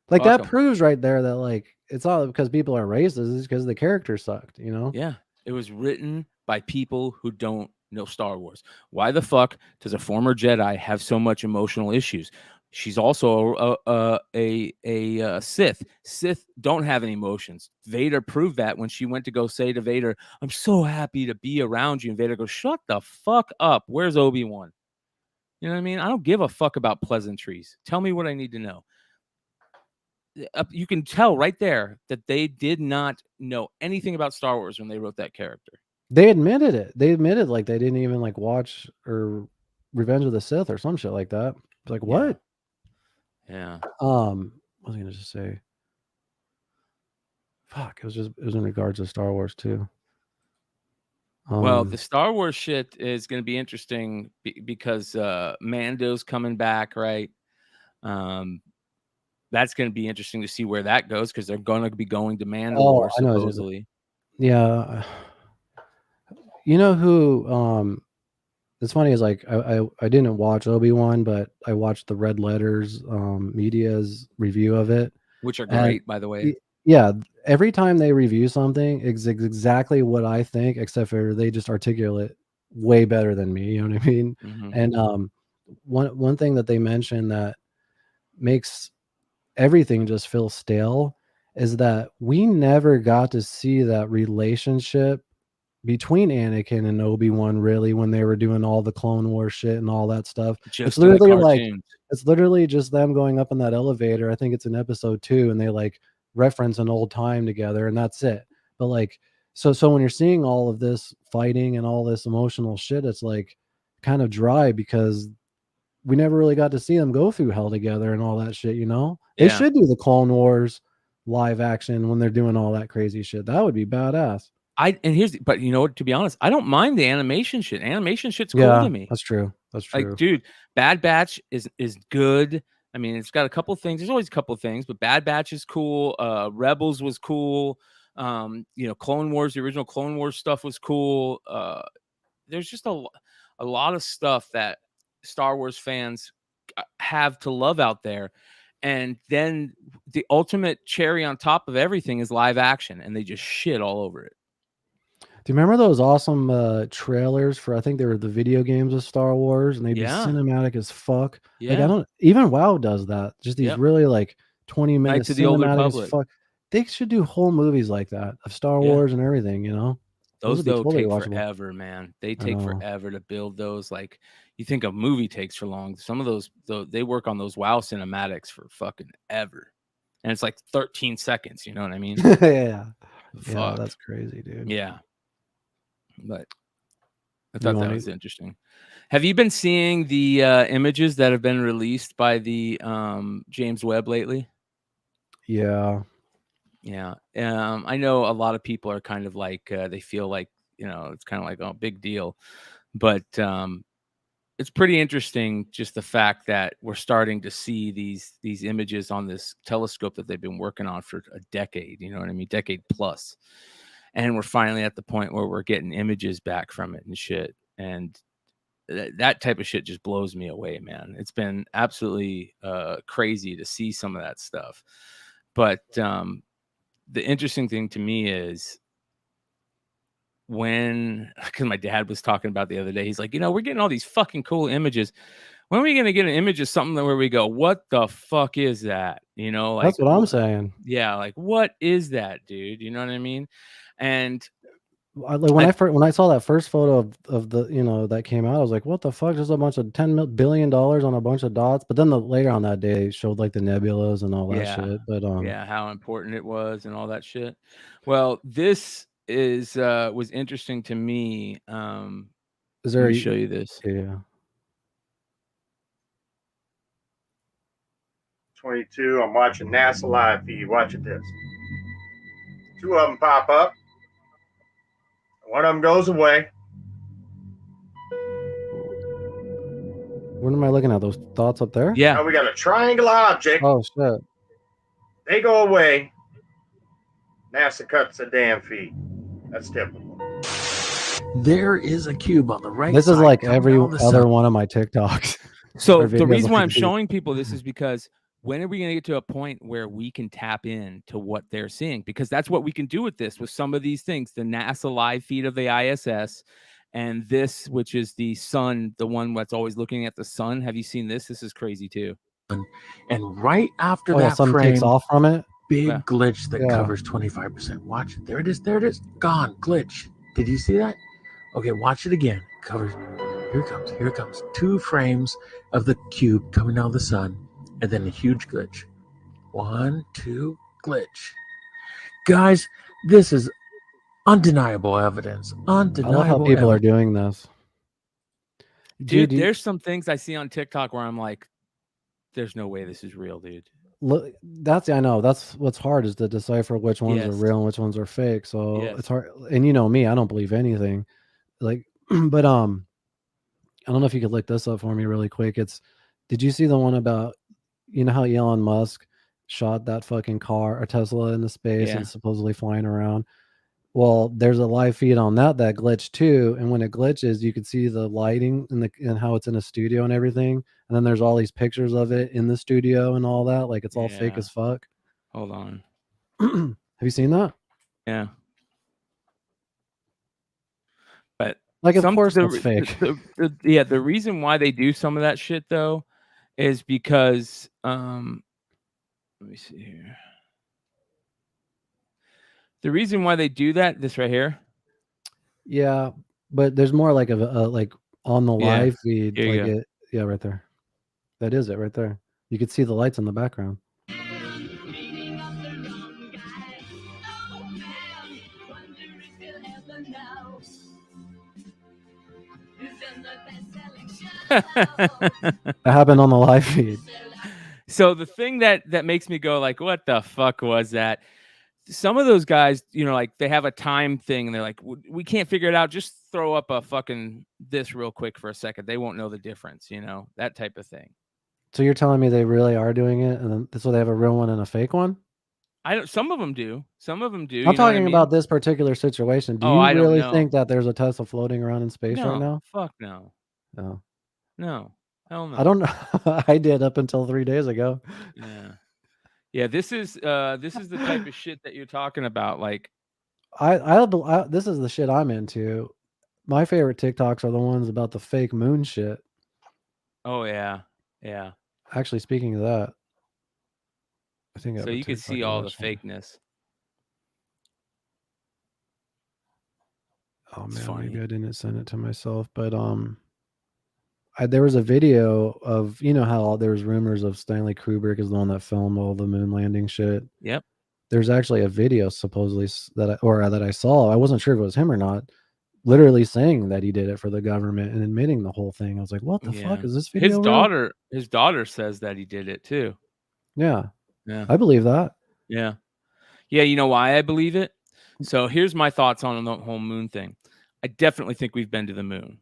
Like that proves right there that like it's not because people are racist, it's because the character sucked, you know? Yeah, it was written by people who don't know Star Wars. Why the fuck does a former Jedi have so much emotional issues? She's also a Sith. Sith don't have any emotions. Vader proved that when she went to go say to Vader, "I'm so happy to be around you," and Vader goes, "Shut the fuck up. Where's Obi-Wan?" You know what I mean? I don't give a fuck about pleasantries. Tell me what I need to know. You can tell right there that they did not know anything about Star Wars when they wrote that character. They admitted it. They admitted like they didn't even like watch or Revenge of the Sith or some shit like that. It's like, what? Yeah. What was I gonna just say? Fuck, it was in regards to Star Wars too. Well, the Star Wars shit is going to be interesting because Mando's coming back, right? That's going to be interesting to see where that goes because they're going to be going to Mandalore supposedly. Yeah. You know who? It's funny is like I didn't watch Obi-Wan, but I watched the Red Letters media's review of it, which are great, by the way. Yeah, every time they review something, it's exactly what I think, except for they just articulate way better than me. You know what I mean? Mm-hmm. And one thing that they mentioned that makes everything just feel stale is that we never got to see that relationship between Anakin and Obi-Wan really when they were doing all the Clone Wars shit and all that stuff. It's literally like it's literally just them going up in that elevator. I think it's in episode 2, and they like reference an old time together, and that's it. But like so when you're seeing all of this fighting and all this emotional shit, it's like kind of dry because we never really got to see them go through hell together and all that shit, you know? They should do the Clone Wars live action when they're doing all that crazy shit. That would be badass. But you know what, to be honest, I don't mind the animation shit. Animation shit's cool to me. That's true. That's true. Like, dude, Bad Batch is good. I mean, it's got a couple things. There's always a couple things, but Bad Batch is cool. Rebels was cool. You know, Clone Wars, the original Clone Wars stuff was cool. There's just a lot of stuff that Star Wars fans have to love out there. And then the ultimate cherry on top of everything is live action, and they just shit all over it. Do you remember those awesome trailers for, I think they were the video games of Star Wars, and they'd be cinematic as fuck? Yeah. Like, I don't even WoW does that. Just these really like 20-minute cinematic as fuck. They should do whole movies like that of Star Wars and everything, you know? Those though take forever, man. They take forever to build those. Like, you think a movie takes for long. Some of those, though, they work on those WoW cinematics for fucking ever. And it's like 13 seconds, you know what I mean? Yeah, that's crazy, dude. Yeah. But I thought that was interesting. Have you been seeing the images that have been released by the James Webb lately? Yeah. Yeah. I know a lot of people are kind of like they feel like, it's kind of like, oh, big deal. But it's pretty interesting just the fact that we're starting to see these images on this telescope that they've been working on for a decade, you know what I mean? Decade plus. And we're finally at the point where we're getting images back from it and shit. And that type of shit just blows me away, man. It's been absolutely crazy to see some of that stuff. But the interesting thing to me is because my dad was talking about the other day, he's like, we're getting all these fucking cool images. When are we going to get an image of something where we go, what the fuck is that? Like, that's what I'm saying. Yeah. Like, what is that, dude? You know what I mean? And when I saw that first photo of the, that came out, I was like, what the fuck? There's a bunch of $10 billion on a bunch of dots. But then later on that day showed like the nebulas and all that shit. But yeah, how important it was and all that shit. Well, this was interesting to me. Is there let me show you this. Yeah. 22. I'm watching NASA live feed. Watch this. Two of them pop up. One of them goes away. What am I looking at? Those dots up there? Yeah. Now we got a triangular object. Oh shit. They go away. NASA cuts the damn feed. That's typical. There is a cube on the right. This is side like coming every down the other sun. one of my TikToks. So Or the videos reason why like I'm these. showing people this is because when are we going to get to a point where we can tap in to what they're seeing? Because that's what we can do with this, with some of these things, the NASA live feed of the ISS and this, which is the sun, the one that's always looking at the sun. Have you seen this? This is crazy too. And right after Oh, yeah, that something frame, takes off from it. big Yeah. glitch that Yeah. covers 25%. Watch it. There it is. There it is. Gone. Glitch. Did you see that? Okay, watch it again. Covers. Here it comes. Here it comes. 2 frames of the cube coming down the sun, and then a huge glitch. 1, 2, glitch. Guys, this is undeniable evidence. Undeniable. I love how people are evidence. doing this. Dude, you- there's some things I see on TikTok where I'm like, there's no way this is real, dude. Look, I know that's what's hard is to decipher which ones are Yes. real and which ones are fake. So Yes. it's hard. And you know me, I don't believe anything. Like, but I don't know if you could look this up for me really quick. Did you see the one about, how Elon Musk shot that fucking car, a Tesla, into space Yeah. and supposedly flying around? Well, there's a live feed on that glitched too, and when it glitches, you can see the lighting and how it's in a studio and everything. And then there's all these pictures of it in the studio and all that. Like it's all fake Yeah. as fuck. Hold on. Have you seen that? Yeah. But Like, of course the, it's fake. The reason why they do some of that shit though is because let me see here. The reason why they do that, this right here. Yeah, but there's more like a like on the Yeah, live feed. here you Like go. it, yeah, right there. That is it right there. You could see the lights in the background. That happened on the live feed. So the thing that makes me go like, what the fuck was that? Some of those guys, like they have a time thing and they're like, we can't figure it out. Just throw up a fucking this real quick for a second. They won't know the difference, that type of thing. So you're telling me they really are doing it, and then so they have a real one and a fake one? Some of them do. Some of them do. I'm talking about this particular situation. Do you I don't really know. think that there's a Tesla floating around in space right now? Fuck no. No. No. Hell no. I don't know. I did up until 3 days ago. Yeah. Yeah, this is the type of shit that you're talking about. Like, I this is the shit I'm into. My favorite TikToks are the ones about the fake moon shit. oh yeah, yeah. Actually, speaking of that, I think I have So a you can TikTok see of all the this one. fakeness. Oh It's man, funny. maybe I didn't send it to myself, but there was a video of how there was rumors of Stanley Kubrick is the one that filmed all the moon landing shit. Yep. There's actually a video supposedly that I saw. I wasn't sure if it was him or not, literally saying that he did it for the government and admitting the whole thing. I was like, what the fuck is this video? His daughter says that he did it too. Yeah. Yeah. I believe that. Yeah. Yeah. You know why I believe it? So here's my thoughts on the whole moon thing. I definitely think we've been to the moon.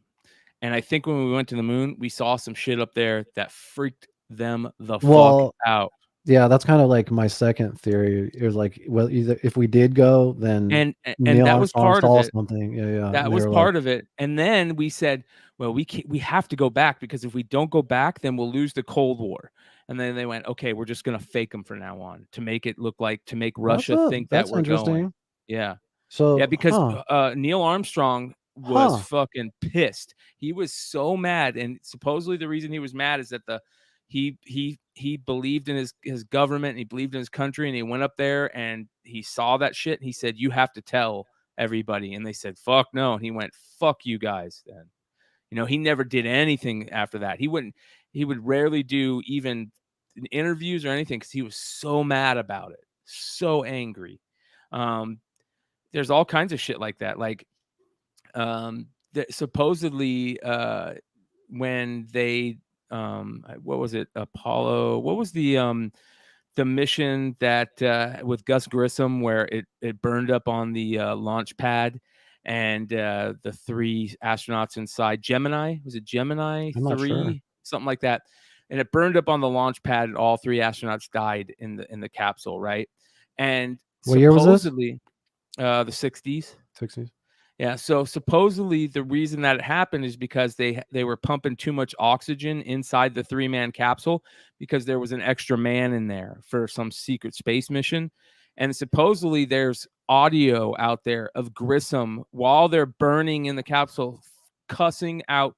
And I think when we went to the moon, we saw some shit up there that freaked them the fuck out. Yeah, that's kind of like my second theory. It was like, well, either if we did go, then And Neil that was Armstrong part of saw it. something. Yeah. That was part of it. And then we said, well, we have to go back, because if we don't go back, then we'll lose the Cold War. And then they went, okay, we're just going to fake them from now on to make it look like, to make Russia think that we're going. Yeah. So yeah, because Neil Armstrong was fucking pissed. He was so mad, and supposedly the reason he was mad is that he believed in his government, and he believed in his country, and he went up there and he saw that shit, and he said, you have to tell everybody. And they said, fuck no. And he went, fuck you guys. Then, you know, he never did anything after that. He would rarely do even interviews or anything, because he was so mad about it, so angry. There's all kinds of shit like that. Like, supposedly, when they, what was it? Apollo, what was the mission that, with Gus Grissom, where it burned up on the, launch pad, and, the 3 astronauts inside Gemini, was it Gemini 3, something like that. And it burned up on the launch pad, and all 3 astronauts died in the capsule. Right. And what year was this? Supposedly, the 60s. 60s. Yeah. So supposedly the reason that it happened is because they were pumping too much oxygen inside the 3-man capsule, because there was an extra man in there for some secret space mission. And supposedly there's audio out there of Grissom, while they're burning in the capsule, cussing out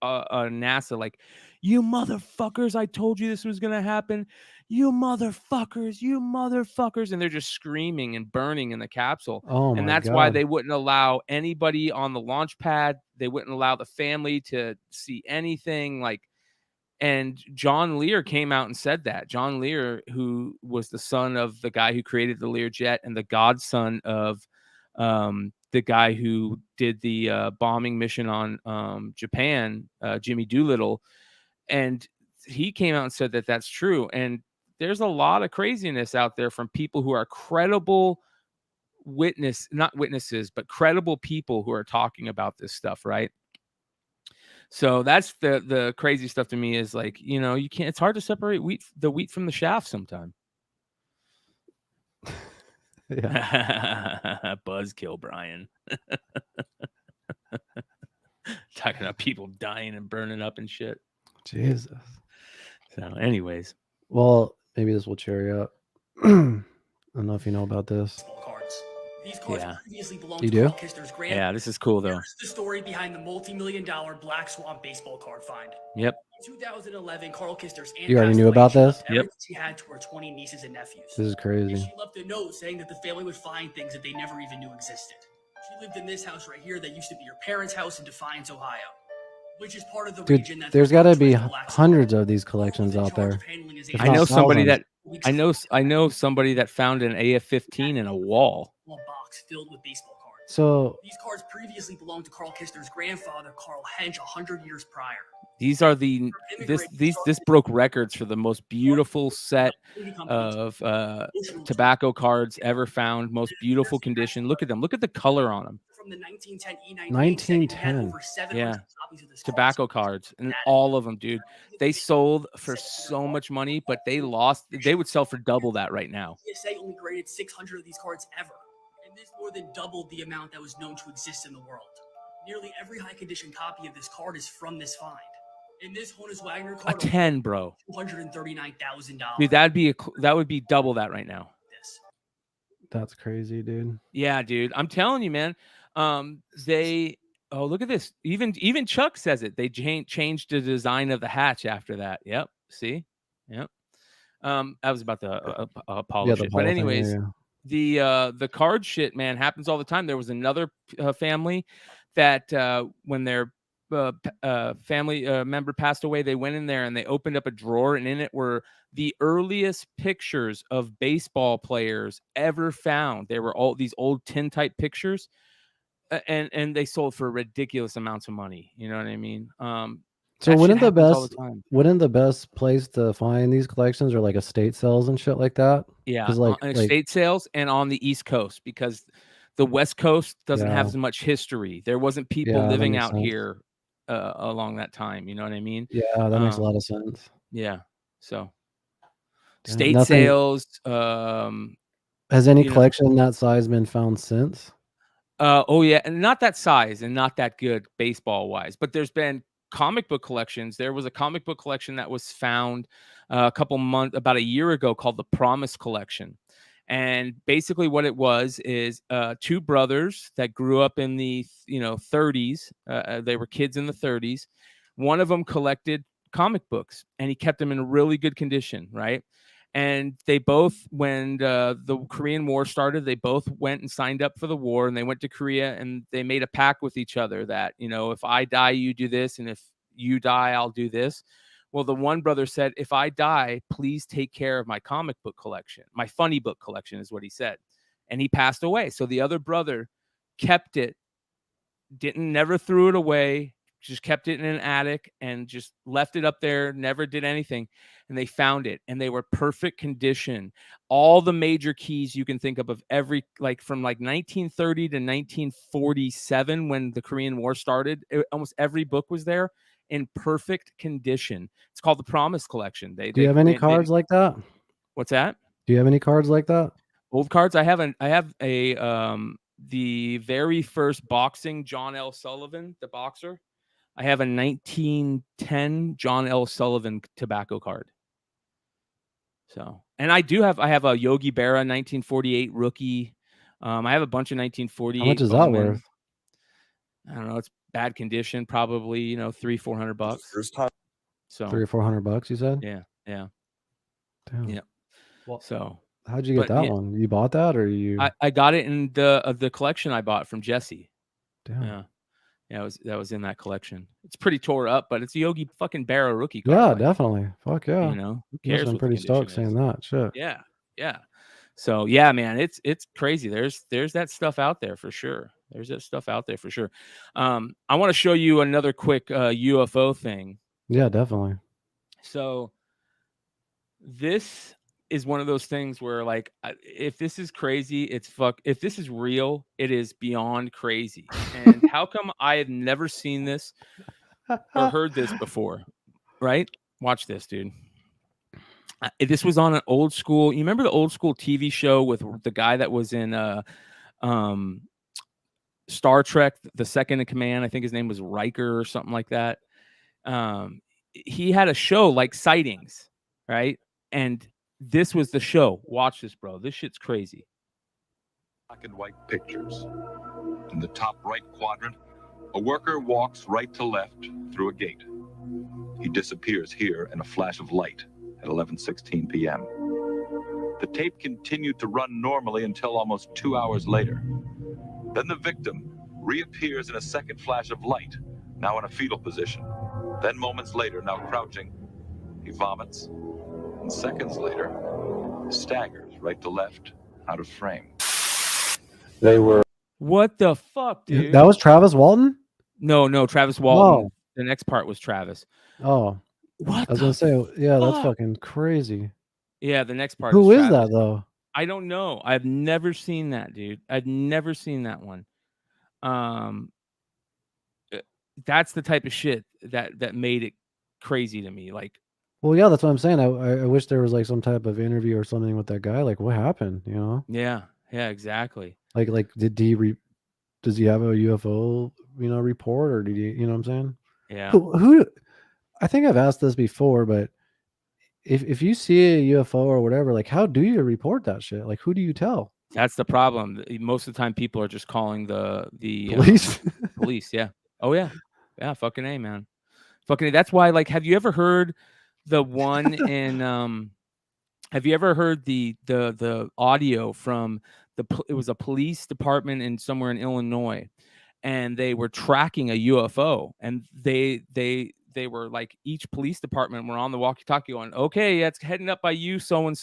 NASA, like, you motherfuckers, I told you this was going to happen. You motherfuckers. And they're just screaming and burning in the capsule. Oh my and that's God. why they wouldn't allow anybody on the launch pad. They wouldn't allow the family to see anything. Like, and John Lear came out and said that. John Lear, who was the son of the guy who created the Learjet and the godson of the guy who did the bombing mission on Japan, Jimmy Doolittle. And he came out and said that that's true. And there's a lot of craziness out there from people who are credible not witnesses, but credible people who are talking about this stuff. Right. So that's the crazy stuff to me, is like, you know, you can't, it's hard to separate the wheat from the shaft sometime. Yeah. Buzzkill, Brian. Talking about people dying and burning up and shit. Jesus. So, anyways. Well, maybe this will cheer you up. I don't know if you know about this. These cards previously belonged You to do? Carl Kister's grand. Yeah, this is cool though. Here's the story behind the multi-million-dollar Black Swan baseball card find. Yep. In 2011, Carl Kister's aunt You already passed knew away. about She left this? everything she had to her 20 nieces and nephews. This is crazy. And she left a note saying that the family would find things that they never even knew existed. She lived in this house right here that used to be your parents' house in Defiance, Ohio, which is part of the Dude, region that's there's got to be hundreds of these collections out there. if I not know somebody thousands. I know somebody that found an AF-15 in a wall. box filled with baseball cards. So These cards previously belonged to Carl Kister's grandfather, Carl Hench, 100 years prior. These are this broke records for the most beautiful set of tobacco cards ever found. Most beautiful condition. Look at them. Look at the color on them. From the 1910 E19 1910. over copies of this Tobacco cards, and all of them, dude. They sold for so much money, but they would sell for double that right now. PSA only graded 600 of these cards ever, and this more than doubled the amount that was known to exist in the world. Nearly every high condition copy of this card is from this find. In this Honus Wagner A card, 10, bro. $239,000. Dude, that would be double that right now. that's crazy, dude. Yeah, dude. I'm telling you, man. Look at this. Even Chuck says it. They changed the design of the hatch after that. Yep. See? Yep. I was about the Apollo shit. But anyways, the card shit, man, happens all the time. There was another family that when their family member passed away, they went in there and they opened up a drawer, and in it were the earliest pictures of baseball players ever found. They were all these old tintype pictures. and they sold for ridiculous amounts of money. You know what I mean? So That shit wouldn't the happens all best the time. wouldn't the best place to find these collections or like estate sales and shit like that? Yeah, Because on like estate sales and on the East Coast, because the West Coast doesn't have Yeah. as much history. There wasn't people Yeah, that living makes out sense. here along that time. You know what I mean? Yeah, that makes a lot of sense. Yeah. So Yeah, state nothing- sales. Has any you know- collection that size been found since? Oh yeah, and not that size and not that good baseball wise, but there's been comic book collections. There was a comic book collection that was found about a year ago called the Promise Collection. And basically what it was is two brothers that grew up in the 30s. They were kids in the 30s. One of them collected comic books and he kept them in really good condition, right? And they both, when the Korean War started, they both went and signed up for the war, and they went to Korea, and they made a pact with each other that, if I die, you do this, and if you die, I'll do this. Well, the one brother said, if I die, please take care of my comic book collection. My funny book collection is what he said. And he passed away. So the other brother kept it, never threw it away, just kept it in an attic and just left it up there, never did anything. And they found it and they were perfect condition. All the major keys you can think of every, from 1930 to 1947, when the Korean War started, almost every book was there in perfect condition. It's called the Promise Collection. Do you have any cards like that? What's that? Do you have any cards like that? Old cards? I have the very first boxing John L. Sullivan, the boxer. I have a 1910 John L. Sullivan tobacco card. So, and I have a Yogi Berra 1948 rookie. I have a bunch of 1948. How much is that worth? I don't know. It's bad condition, probably, $300-400. First time. So $300 or $400, you said? Yeah. Damn. Yeah. Well, so how'd you get that one? You bought that or you? I got it in the collection I bought from Jesse. Damn. Yeah, that was in that collection. It's pretty tore up, but it's a Yogi fucking Berra rookie card. Yeah, definitely. Fuck yeah. Who You cares? must have been what the pretty stoked condition saying is. that. Shit. Yeah. So yeah, man, it's crazy. There's that stuff out there for sure. I want to show you another quick UFO thing. Yeah, definitely. So this is one of those things where, if this is crazy, if this is real, it is beyond crazy. And how come I have never seen this or heard this before? Right? Watch this, dude. This was on an old school. You remember the old school TV show with the guy that was in Star Trek, the Second in Command? I think his name was Riker or something like that. He had a show like Sightings, right? And this was the show. Watch this, bro. This shit's crazy. Black and white pictures. In the top right quadrant, a worker walks right to left through a gate. He disappears here in a flash of light at 11:16 p.m. The tape continued to run normally until almost 2 hours later. Then the victim reappears in a second flash of light, now in a fetal position. Then moments later, now crouching, he vomits. And seconds later, staggers right to left, out of frame. They were. What the fuck, dude? That was Travis Walton? No, Travis Walton. No. The next part was Travis. Oh. What? I was gonna say, yeah, that's fuck? fucking crazy. Yeah, the next part. Who is Travis. that though? I don't know. I've never seen that, dude. I've never seen that one. That's the type of shit that made it crazy to me. Well, yeah, that's what I'm saying. I wish there was like some type of interview or something with that guy. Like, what happened? You know? Yeah, exactly. Like, does he have a UFO, report, or did he? You know what I'm saying? Yeah. Who? I think I've asked this before, but if you see a UFO or whatever, like, how do you report that shit? Like, who do you tell? That's the problem. Most of the time, people are just calling the Police. Police. Yeah. Oh yeah. Yeah. Fucking A, man. Fucking A. That's why. Have you ever heard the one in? Have you ever heard the audio from it was a police department in somewhere in Illinois, and they were tracking a UFO, and they were each police department were on the walkie-talkie going, okay, yeah, it's heading up by you, so and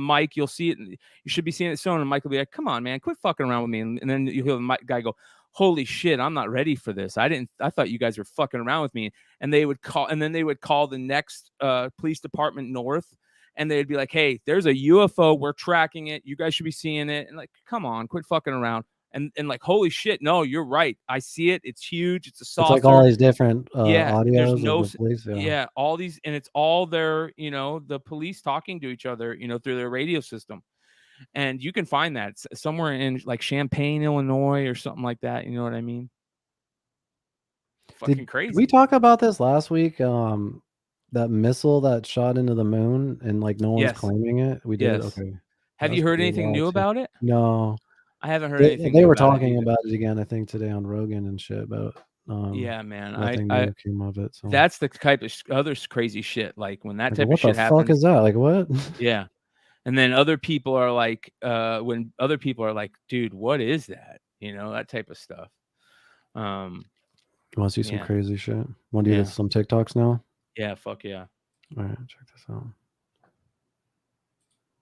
Mike, you'll see it. You should be seeing it soon. And Mike will be like, come on, man, quit fucking around with me. And then you hear the guy go, holy shit, I'm not ready for this. I thought you guys were fucking around with me. And they would call, and then they would call the next police department north, and they'd be like, hey, there's a UFO, we're tracking it, you guys should be seeing it. And like, come on, quit fucking around. And like, holy shit, no, you're right, I see it, it's huge, it's a saucer. It's like all these different yeah, there's audios no of the police. yeah, all these, and it's all their, you know, the police talking to each other, you know, through their radio system. And you can find that somewhere in like Champaign, Illinois, or something like that. You know what I mean? Fucking crazy. Did we talk about this last week? That missile that shot into the moon and like no one's Yes. claiming it. We did. Yes. Okay. Have you heard anything new about it? No. I haven't heard They, anything. they new were about it talking either. about it again, I think, today on Rogan and shit. But Yeah, man. nothing I new came of it. So that's the type of other crazy shit. Like when that like, type what of shit the happens. fuck is that? Like what? Yeah. And then other people are like, when other people are like, dude, what is that? You know, that type of stuff. You want to see some Yeah. crazy shit? Want to do Yeah. some TikToks now? Yeah, fuck yeah. All right, check this out.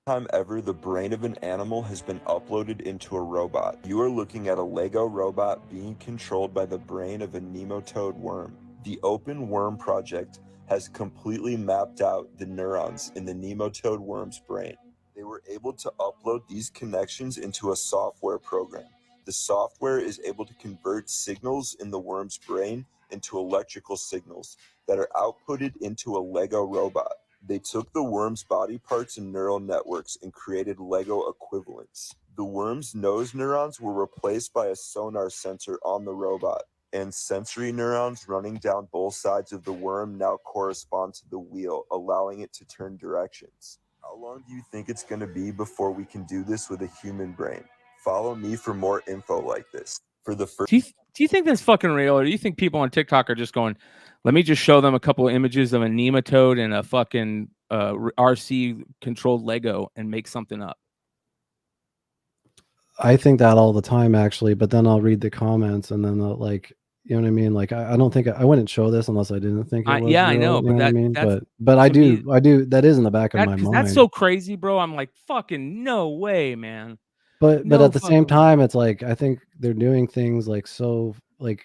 Time ever the brain of an animal has been uploaded into a robot. You are looking at a Lego robot being controlled by the brain of a nematode worm. The Open Worm Project has completely mapped out the neurons in the nematode worm's brain. They were able to upload these connections into a software program. The software is able to convert signals in the worm's brain into electrical signals that are outputted into a Lego robot. They took the worm's body parts and neural networks and created Lego equivalents. The worm's nose neurons were replaced by a sonar sensor on the robot, and sensory neurons running down both sides of the worm now correspond to the wheel, allowing it to turn directions. How long do you think it's going to be before we can do this with a human brain? Follow me for more info like this. For the first. Do you think that's fucking real, or do you think people on TikTok are just going, let me just show them a couple of images of a nematode and a fucking RC controlled Lego and make something up? I think that all the time, actually, but then I'll read the comments and then they'll like, you know what I mean? Like, I don't think I wouldn't show this unless I didn't think it was yeah, I real, know, you but what I that, mean? that's, But I to me, do. That is in the back of my mind. That's so crazy, bro. I'm like, fucking no way, man. But No at the same fucking way. time, it's like I think they're doing things like so like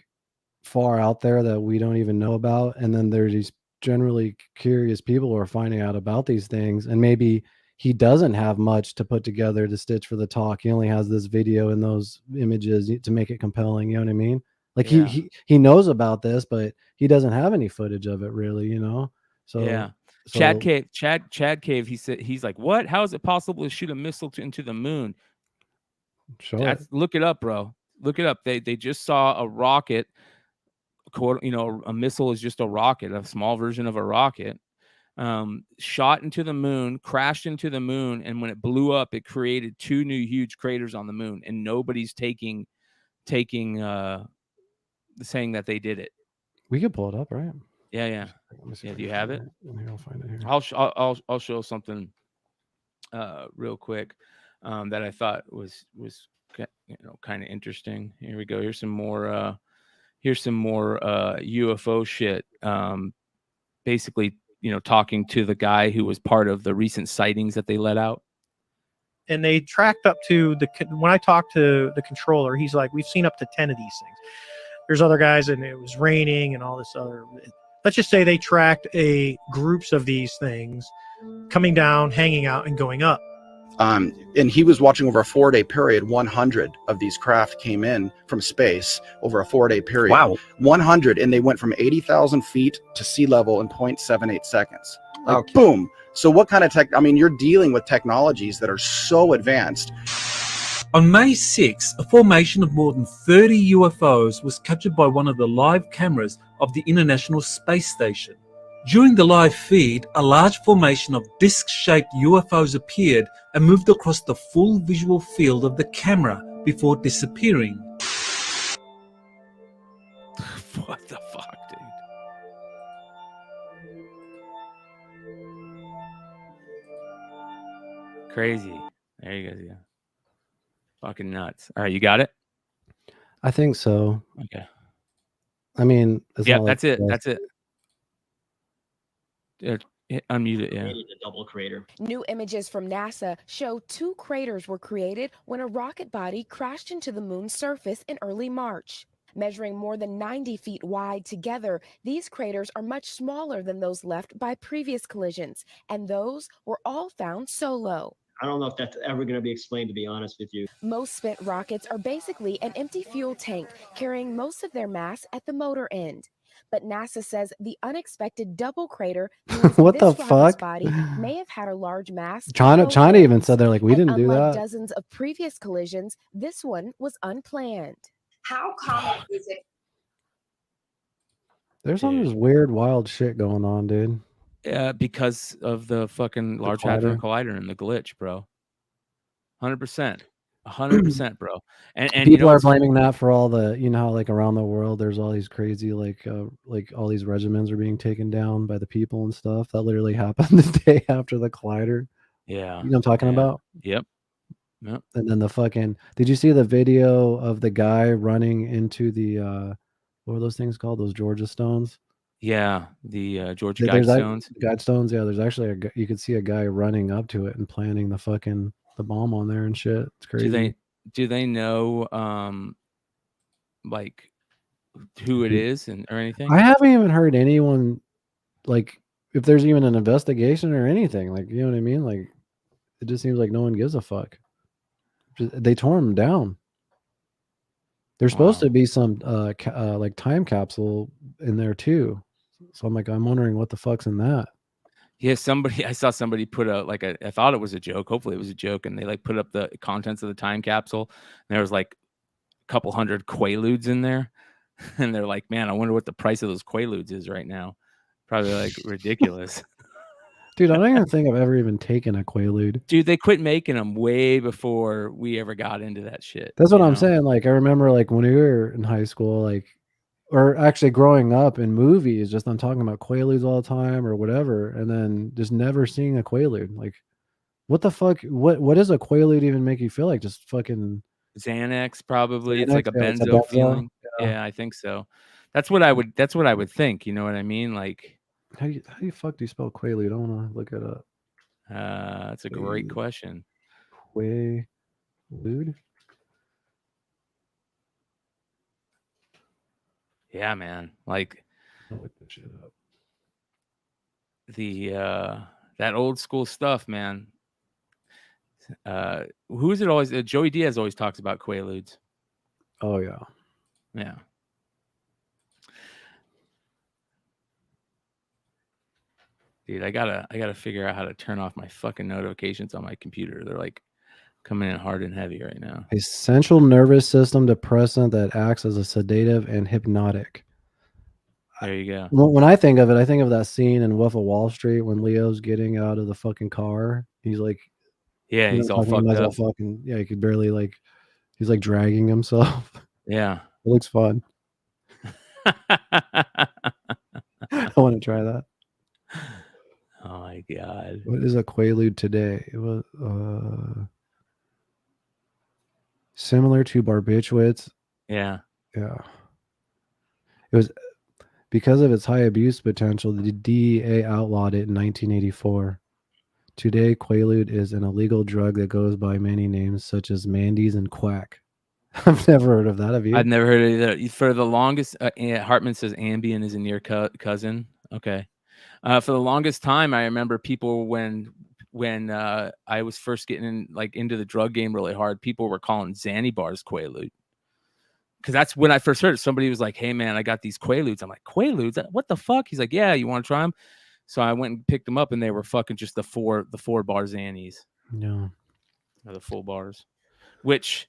far out there that we don't even know about, and then there's these generally curious people who are finding out about these things, and maybe he doesn't have much to put together to stitch for the talk. He only has this video and those images to make it compelling. You know what I mean? Like Yeah. he knows about this, but he doesn't have any footage of it really. You know? So yeah. So, Chad Cave. He said, he's like, what? How is it possible to shoot a missile into the moon? Look it up, bro. Look it up. They just saw a rocket. You know, a missile is just a rocket, a small version of a rocket, shot into the moon, crashed into the moon, and when it blew up, it created 2 new huge craters on the moon, and nobody's taking saying that they did it. we could pull it up, right? Yeah. Let me see Yeah, if I do you can have find it? Here, I'll find it here. I'll show something real quick that I thought was kind of interesting. Here we go. Here's some more UFO shit. Basically, talking to the guy who was part of the recent sightings that they let out. And they tracked up to when I talked to the controller, he's like, we've seen up to 10 of these things. There's other guys, and it was raining and all this other. Let's just say they tracked groups of these things coming down, hanging out, and going up. And he was watching over a 4-day period. 100 of these craft came in from space over a 4-day period. Wow. 100, and they went from 80,000 feet to sea level in 0.78 seconds. Like, Okay. boom. So what kind of you're dealing with technologies that are so advanced. On May 6, a formation of more than 30 UFOs was captured by one of the live cameras of the International Space Station. During the live feed, a large formation of disc-shaped UFOs appeared and moved across the full visual field of the camera before disappearing. What the fuck, dude? Crazy. There you go. Yeah. Fucking nuts. All right, you got it? I think so. Okay. I mean, it's Yeah, not like that's it. the- That's it. Unmute it, yeah. Created a double crater. New images from NASA show 2 craters were created when a rocket body crashed into the moon's surface in early March. Measuring more than 90 feet wide together, these craters are much smaller than those left by previous collisions, and those were all found solo. I don't know if that's ever going to be explained, to be honest with you. Most spent rockets are basically an empty fuel tank carrying most of their mass at the motor end. But NASA says the unexpected double crater means What this the rocket's fuck? body may have had a large mass. China no even ends. said they're like, we And didn't do unlike that. dozens of previous collisions, this one was unplanned. How common is it? There's some just weird, wild shit going on, dude. Because of the fucking Large Hadron Collider and the glitch, bro. 100%. 100%, bro. And People you know, are blaming that for all the, you know, how like around the world, there's all these crazy, like all these regimens are being taken down by the people and stuff. That literally happened the day after the collider. Yeah. You know what I'm talking about? Yep. Yep. And then the fucking, did you see the video of the guy running into the, what were those things called? Those Georgia stones? Yeah. The Georgia There's Guidestones. Guidestones. Yeah. There's actually you could see a guy running up to it and planting the bomb on there and shit. It's crazy. Do they know like who it is or anything? I haven't even heard anyone, like, if there's even an investigation or anything, like, you know what I mean? Like, it just seems like no one gives a fuck. They tore them down. There's supposed to be some like time capsule in there too. So I'm wondering what the fuck's in that. Yeah, I saw somebody put I thought it was a joke. Hopefully it was a joke. And they like put up the contents of the time capsule. And there was like a couple hundred Quaaludes in there. And they're like, man, I wonder what the price of those Quaaludes is right now. Probably like ridiculous. Dude, I don't even think I've ever even taken a Quaalude. Dude, they quit making them way before we ever got into that shit. That's what I'm saying. Like, I remember like when we were in high school, like, or actually growing up in movies, just I'm talking about Quaaludes all the time or whatever, and then just never seeing a Quaalude. Like, what the fuck? What does a Quaalude even make you feel like? Just fucking Xanax, probably. It's Xanax? like a Yeah, it's a benzo benzo. feeling. Yeah. Yeah, I think so. That's what I would think. You know what I mean? Like, how do you fuck do you spell Quaalude? I want to look it up. That's a great question. Quaalude. Yeah, man. Like, I'll look this shit up. That old school stuff, man. Who is it always? Joey Diaz always talks about Quaaludes. Oh yeah. Yeah. Dude, I gotta figure out how to turn off my fucking notifications on my computer. They're like coming in hard and heavy right now. A central nervous system depressant that acts as a sedative and hypnotic. There you go. When I think of it, I think of that scene in Wolf of Wall Street when Leo's getting out of the fucking car. He's like, yeah, he's all fucked up. Yeah, he could barely like, he's like dragging himself. Yeah, it looks fun. I want to try that. Oh my god! What is a Quaalude today? It was similar to barbiturates. Yeah. Yeah. It was because of its high abuse potential. The DEA outlawed it in 1984. Today, Quaalude is an illegal drug that goes by many names, such as Mandy's and Quack. I've never heard of that. Have you? I've never heard of either. For the longest, Hartman says Ambien is a near cousin. Okay. For the longest time, I remember people when I was first getting into the drug game really hard, people were calling Xanny bars Quaalude. Because that's when I first heard it. Somebody was like, hey man, I got these Quaaludes. I'm like, Quaaludes? What the fuck? He's like, yeah, you want to try them? So I went and picked them up and they were fucking just the four bar Xannies. Yeah. Or the full bars. Which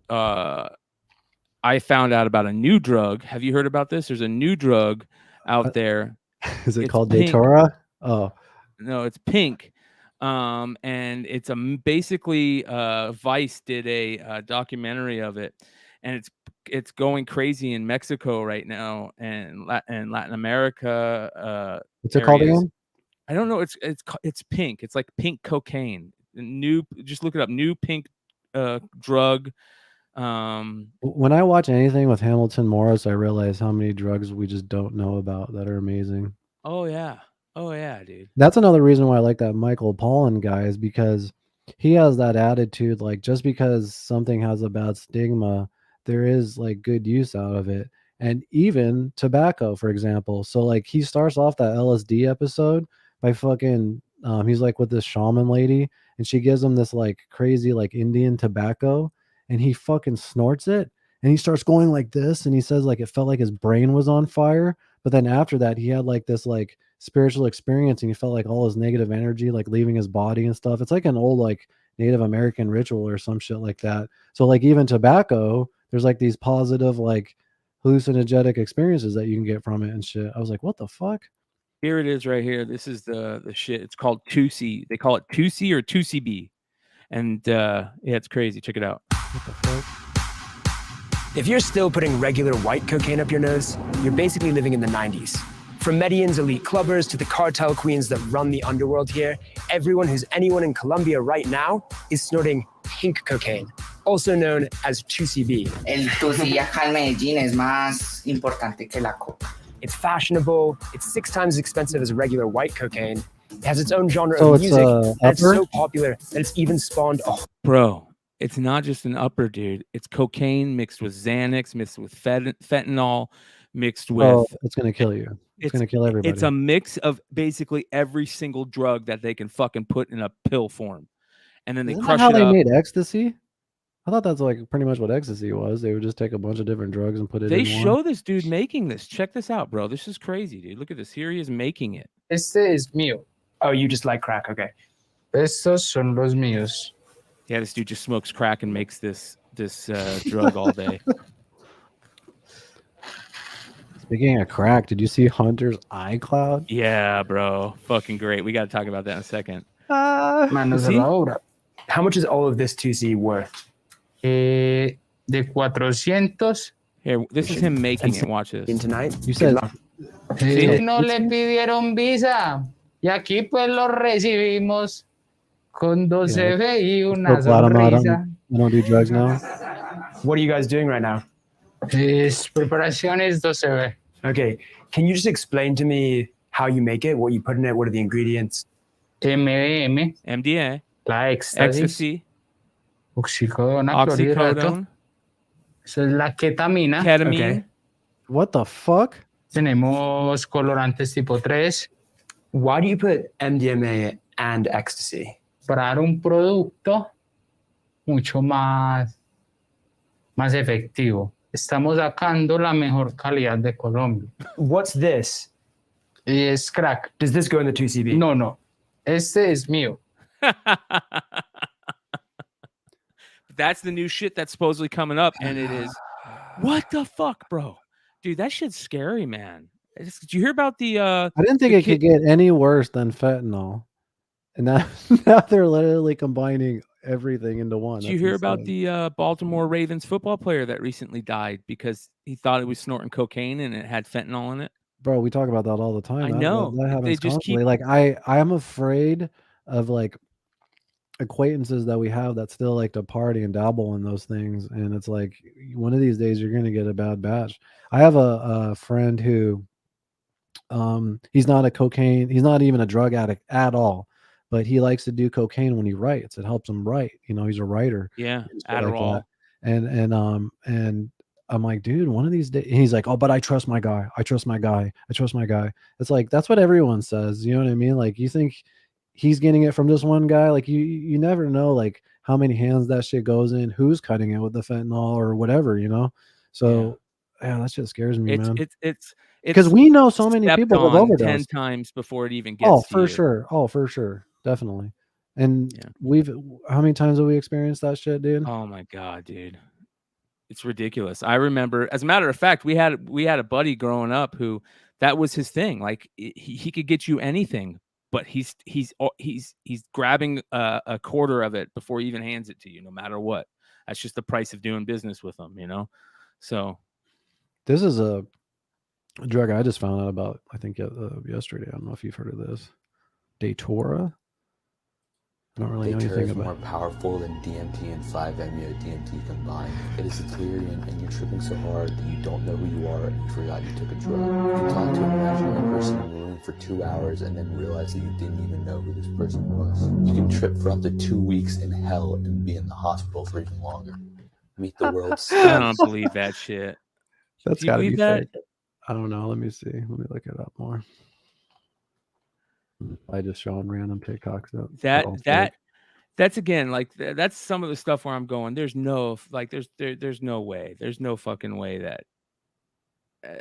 I found out about a new drug. Have you heard about this? There's a new drug out there. Is it called Datora? Oh. No, it's pink. And it's basically Vice did a documentary of it, and it's going crazy in Mexico right now and Latin America. What's it called again? I don't know. It's pink. It's like pink cocaine. Just look it up. New pink drug. When I watch anything with Hamilton Morris, I realize how many drugs we just don't know about that are amazing. Oh yeah. Oh yeah, dude. That's another reason why I like that Michael Pollan guy, is because he has that attitude, like just because something has a bad stigma, there is like good use out of it. And even tobacco, for example. So like he starts off that LSD episode by fucking he's like with this shaman lady, and she gives him this like crazy like Indian tobacco, and he fucking snorts it, and he starts going like this, and he says like it felt like his brain was on fire. But then after that, he had like this like spiritual experience, and he felt like all his negative energy like leaving his body and stuff. It's like an old like Native American ritual or some shit like that. So like even tobacco, there's like these positive like hallucinogenic experiences that you can get from it and shit. I was like, what the fuck? Here it is right here. This is the shit. It's called 2C. They call it 2C or 2CB. And yeah, it's crazy. Check it out. What the fuck? If you're still putting regular white cocaine up your nose, you're basically living in the 90s. From Medellin's elite clubbers to the cartel queens that run the underworld here, everyone who's anyone in Colombia right now is snorting pink cocaine, also known as 2CB. El 2C acá en Medellín es más importante que la coca. It's fashionable, it's 6 times as expensive as regular white cocaine, it has its own genre So of it's, music, and it's upper? so popular that it's even spawned a Bro, it's not just an upper, dude. It's cocaine mixed with Xanax, mixed with fentanyl, mixed with... Oh, it's gonna kill you. It's gonna kill everybody. It's a mix of basically every single drug that they can fucking put in a pill form. And then they Isn't that crush how it they up. made ecstasy? I thought that's like pretty much what ecstasy was. They would just take a bunch of different drugs and put it They in show one. this dude making this. Check this out, bro. This is crazy, dude. Look at this. Here he is making it. Este es mío. Oh, you just like crack, okay. Estos son los míos. Yeah, this dude just smokes crack and makes this drug all day. Speaking of crack, did you see Hunter's iCloud? Yeah, bro. Fucking great. We got to talk about that in a second. Manos de See? la obra. How much is all of this 2C worth? De 400. Here, this is him making it. Watch this. Tonight? You said No le pidieron visa. Y aquí pues lo recibimos con 12 y una so glad I sonrisa. don't do drugs now. What are you guys doing right now? Es preparaciones 12. Okay, can you just explain to me how you make it, what you put in it, what are the ingredients? MDM, MDA, la ecstasy, oxicodona, clorhidrato. oxycodone, Esa es la ketamina. ketamine. Okay. What the fuck? Tenemos colorantes tipo 3. Why do you put MDMA and ecstasy? Para dar un producto mucho más efectivo. Estamos sacando la mejor calidad de Colombia. What's this? Es crack. Does this go in the 2CB? No. Este es mío. That's the new shit that's supposedly coming up, and it is. What the fuck, bro? Dude, that shit's scary, man. Did you hear about the? I didn't think it could get any worse than fentanyl, and now they're literally combining everything into one. Did you hear about the Baltimore Ravens football player that recently died because he thought he was snorting cocaine and it had fentanyl in it? Bro, we talk about that all the time. I know. That happens They just constantly. keep- Like I'm afraid of like acquaintances that we have that still like to party and dabble in those things, and it's like one of these days you're gonna get a bad batch. I have a friend who he's not even a drug addict at all, but he likes to do cocaine when he writes. It helps him write. You know, he's a writer. Yeah, and stuff like Adderall. that. And I'm like, dude, one of these days. He's like, oh, but I trust my guy. I trust my guy. I trust my guy. It's like that's what everyone says. You know what I mean? Like, you think he's getting it from just one guy? Like, you never know like how many hands that shit goes in, who's cutting it with the fentanyl or whatever. You know? So yeah, that shit scares me, man. It's because we know so many stepped people with on overdose 10 times before it even gets Oh, to for you. sure. Oh, for sure. Definitely. And how many times have we experienced that shit, dude? Oh my god, dude. It's ridiculous. I remember, as a matter of fact, we had a buddy growing up who that was his thing. Like he could get you anything, but he's grabbing a quarter of it before he even hands it to you, no matter what. That's just the price of doing business with him, you know? So This is a drug I just found out about, I think yesterday. I don't know if you've heard of this. Datura. I don't really know Datura anything is more about. powerful than DMT and 5-MeO-DMT combined. It is a delirium, and you're tripping so hard that you don't know who you are and you forgot you took a drug. You can talk to an imaginary person in a room for 2 hours and then realize that you didn't even know who this person was. You can trip for up to 2 weeks in hell and be in the hospital for even longer. Meet the world's I don't believe that shit. That's Do you got to believe be that? fake. I don't know. Let me see. Let me look it up more. I just showing random TikToks that they're all fake. That's again like that's some of the stuff where I'm going. There's no there's no way. There's no fucking way that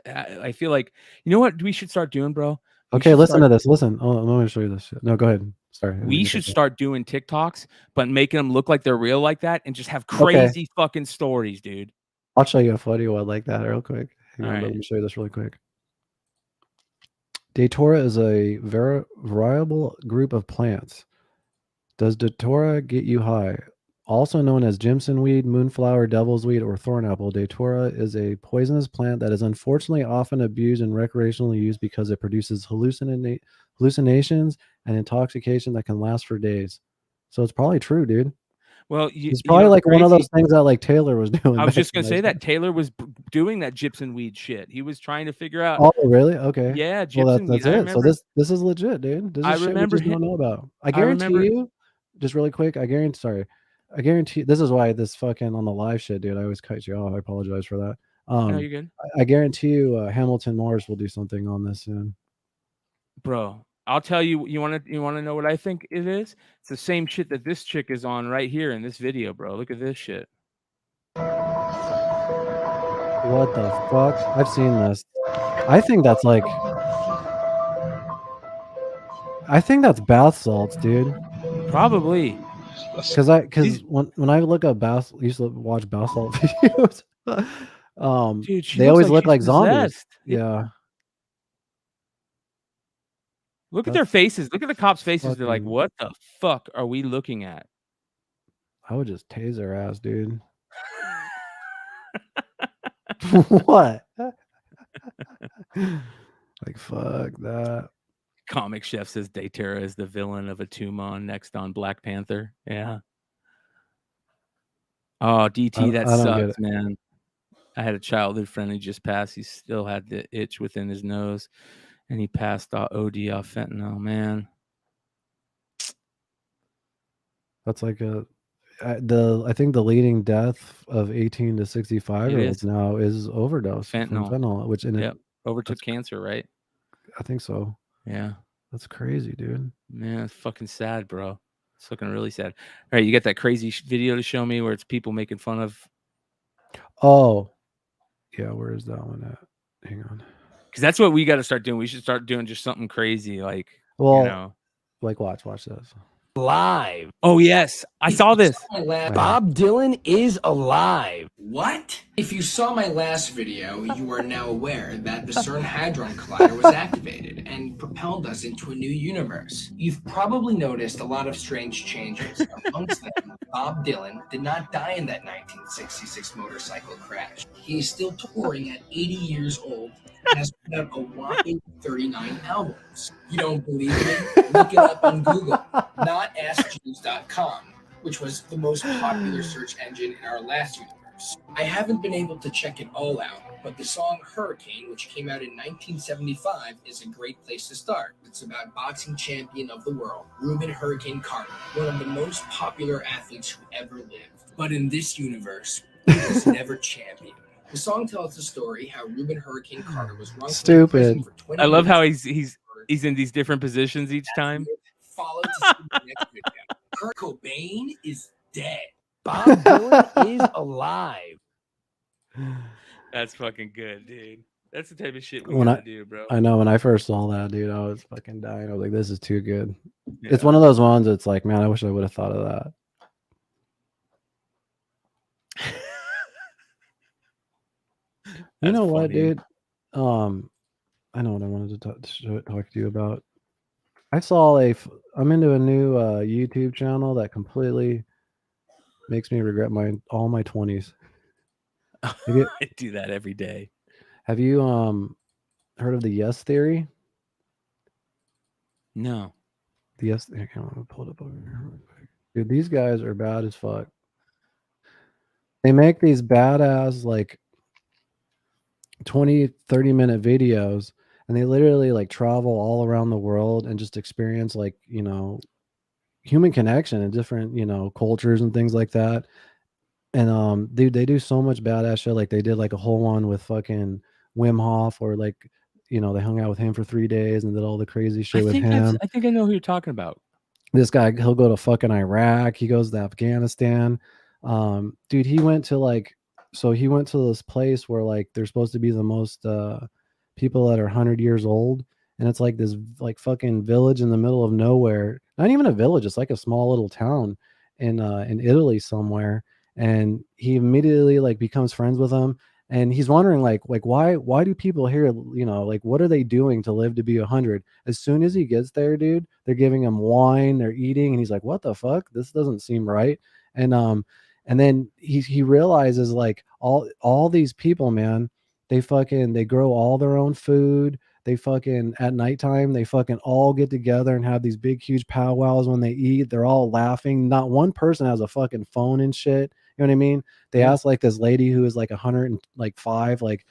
I feel like, you know what we should start doing, bro? Okay, listen to this. Listen. Oh, let me show you this shit. No, go ahead. Sorry. We should start doing TikToks, but making them look like they're real like that, and just have crazy fucking stories, dude. I'll show you a funny one like that real quick. Hang on, All but right. let me show you this really quick. Datura is a variable group of plants. Does Datura get you high? Also known as Jimson weed, moonflower, devil's weed, or thornapple, Datura is a poisonous plant that is unfortunately often abused and recreationally used because it produces hallucinations and intoxication that can last for days. So it's probably true, dude. Well, it's probably like one of those things that like Taylor was doing. I was back just in gonna the say day. that Taylor was doing that gypsum weed shit. He was trying to figure out. Oh, really? Okay. Yeah, Well, gypsum that's weed. I it. So remember. this is legit, dude. This I is shit we remember just don't him- know about. I I guarantee remember- you, just really quick, I guarantee this is why this fucking on the live shit, dude. I always cut you off. I apologize for that. No, you're good. I guarantee you, Hamilton Morris will do something on this soon. Bro, I'll tell you. You want to know what I think it is? It's the same shit that this chick is on right here in this video, bro. Look at this shit. What the fuck? I've seen this. I think that's bath salts, dude. Probably. Because when I look up bath, I used to watch bath salt videos. Dude, she they looks always like look she's like zombies. possessed. Yeah. Look at their faces. Look at the cops' faces. They're like, fucking- "What the fuck are we looking at?" I would just tase her ass, dude. What? Like fuck that. Comic Chef says Datura is the villain of a Tumon next on Black Panther. Yeah. Oh, DT, that I don't get sucks, it. man. I had a childhood friend who just passed. He still had the itch within his nose, and he passed OD off fentanyl. Man, That's like I think the leading death of 18 to 65 It year olds is. now is overdose from fentanyl, which overtook cancer, right? I think so. Yeah. That's crazy, dude. Man, it's fucking sad, bro. It's looking really sad. All right, you got that crazy video to show me where it's people making fun of. Oh, yeah. Where is that one at? Hang on. Because that's what we got to start doing. We should start doing just something crazy, like Well, you know. like watch this. Live. Oh yes, I saw this. Bob Dylan is alive. What? If you saw my last video, you are now aware that the CERN Hadron Collider was activated and propelled us into a new universe. You've probably noticed a lot of strange changes. Amongst them, Bob Dylan did not die in that 1966 motorcycle crash. He's still touring at 80 years old and has put out a whopping 39 albums. You don't believe me? Look it up on Google, not AskJeeves.com, which was the most popular search engine in our last universe. I haven't been able to check it all out, but the song Hurricane, which came out in 1975, is a great place to start. It's about boxing champion of the world, Reuben Hurricane Carter, one of the most popular athletes who ever lived. But in this universe, he was never champion. The song tells the story how Reuben Hurricane Carter was wrongfully in prison for 20 I love years. how he's in these different positions each time. Follow to see the next video. Kurt Cobain is dead. Bob Dylan is alive. That's fucking good, dude. That's the type of shit we When gotta do, bro. I know when I first saw that, dude, I was fucking dying. I was like, this is too good. It's Yeah. one of those ones that's like, man, I wish I would have thought of that. You know what, funny. dude? I know what I wanted to talk to you about. I'm into a new YouTube channel that completely makes me regret all my 20s. I do that every day. Have you heard of the yes theory? No. Yes, I can't pull it up over here real quick. Dude, these guys are bad as fuck. They make these badass like 20, 30-minute videos, and they literally like travel all around the world and just experience like, you know, human connection and different, you know, cultures and things like that. And dude, they do so much badass shit. Like they did like a whole one with fucking Wim Hof, or like, you know, they hung out with him for 3 days and did all the crazy shit with him. I think I know who you're talking about. This guy, he'll go to fucking Iraq, he goes to Afghanistan. Dude, he went to like, so he went to this place where like there's supposed to be the most people that are 100 years old, and it's like this like fucking village in the middle of nowhere. Not even a village, it's like a small little town in Italy somewhere. And he immediately like becomes friends with them, and he's wondering like why do people here, you know, like what are they doing to live to be 100? As soon as he gets there, dude, they're giving him wine, they're eating, and he's like, what the fuck, this doesn't seem right. And then he realizes like all these people, man, they grow all their own food. They fucking, at nighttime, they fucking all get together and have these big huge powwows when they eat. They're all laughing. Not one person has a fucking phone and shit. You know what I mean? They asked like this lady who is like 105, like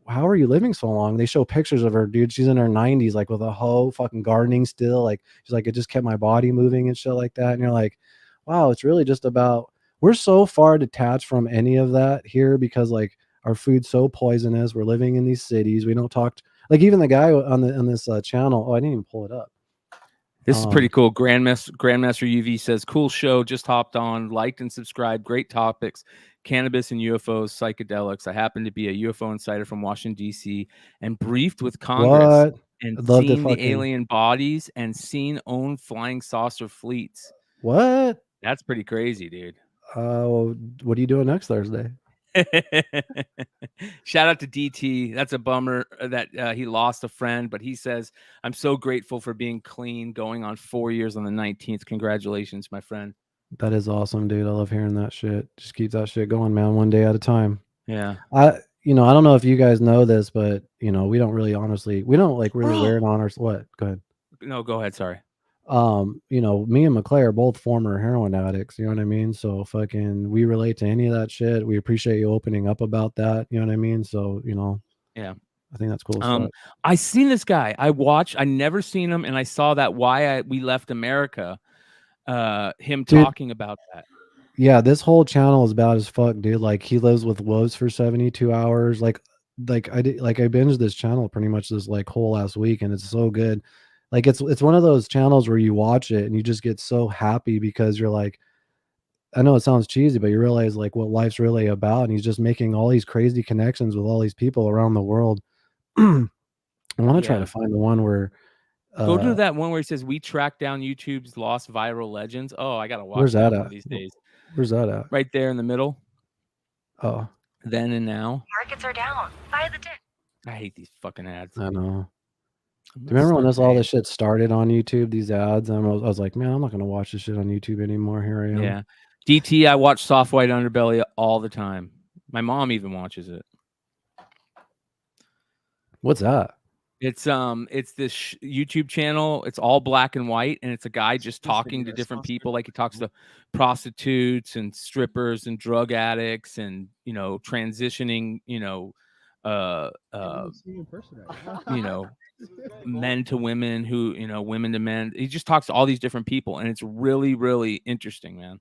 how are you living so long? They show pictures of her, dude. She's in her 90s, like with a hoe, fucking gardening still. Like she's like, it just kept my body moving and shit like that. And you're like, wow, it's really just about, we're so far detached from any of that here because like our food's so poisonous. We're living in these cities. We don't talk like even the guy on this channel. Oh, I didn't even pull it up. This is pretty cool. Grandmaster UV says, cool show. Just hopped on, liked and subscribed. Great topics. Cannabis and UFOs, psychedelics. I happen to be a UFO insider from Washington, D.C. and briefed with Congress and seen the alien bodies and seen own flying saucer fleets. What? That's pretty crazy, dude. What are you doing next Thursday? Shout out to DT. That's a bummer that he lost a friend, but he says, I'm so grateful for being clean, going on 4 years on the 19th. Congratulations, my friend. That is awesome, dude. I love hearing that shit. Just keep that shit going, man, one day at a time. Yeah. I don't know if you guys know this, but you know, we don't really like really wear it on our, what? Go ahead. No, go ahead. Sorry. You know, me and McClay are both former heroin addicts, you know what I mean? So fucking we relate to any of that shit. We appreciate you opening up about that, you know what I mean? So, you know, yeah, I think that's cool as fuck. I seen this guy. I never seen him, and I saw that we left America, him talking about that. Yeah, this whole channel is bad as fuck, dude. Like he lives with wolves for 72 hours. Like I binged this channel pretty much this like whole last week, and it's so good. Like it's one of those channels where you watch it and you just get so happy because you're like, I know it sounds cheesy, but you realize like what life's really about. And he's just making all these crazy connections with all these people around the world. I want to try to find the one where go to that one where he says we track down YouTube's lost viral legends. Oh, I gotta watch where's that one at of these days. Where's that at? Right there in the middle. Oh. Then and now. Markets are down. Buy the dip. I hate these fucking ads. I know. Do you remember when all this shit started on YouTube, these ads? And I was like, man, I'm not going to watch this shit on YouTube anymore. Here I am. Yeah. DT, I watch Soft White Underbelly all the time. My mom even watches it. What's that? It's this YouTube channel. It's all black and white, and it's a guy just talking to different people. Like he talks to prostitutes and strippers and drug addicts and, you know, transitioning, you know, men to women, who, you know, women to men. He just talks to all these different people, and it's really, really interesting, man.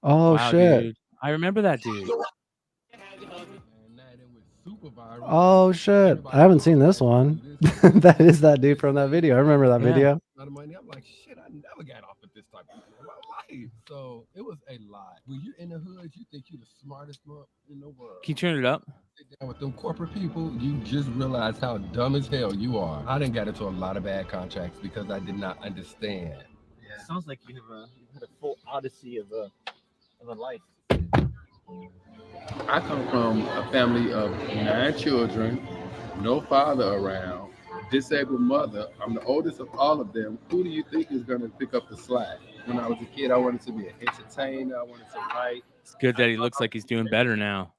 Oh, wow, shit. Dude. I remember that dude. Oh, shit. I haven't seen this one. That is that dude from that video. I remember that video. I'm like, shit, I never got off with this type of thing in my life. So it was a lot. When you're in the hood, you think you're the smartest one in the world. Can you turn it up? Sit down with them corporate people, you just realize how dumb as hell you are. I didn't get into a lot of bad contracts because I did not understand. Yeah. Sounds like you had a full odyssey of a life. I come from a family of 9 children, no father around, disabled mother. I'm the oldest of all of them. Who do you think is going to pick up the slack? When I was a kid, I wanted to be an entertainer. I wanted to write. It's good that he looks like he's doing better now.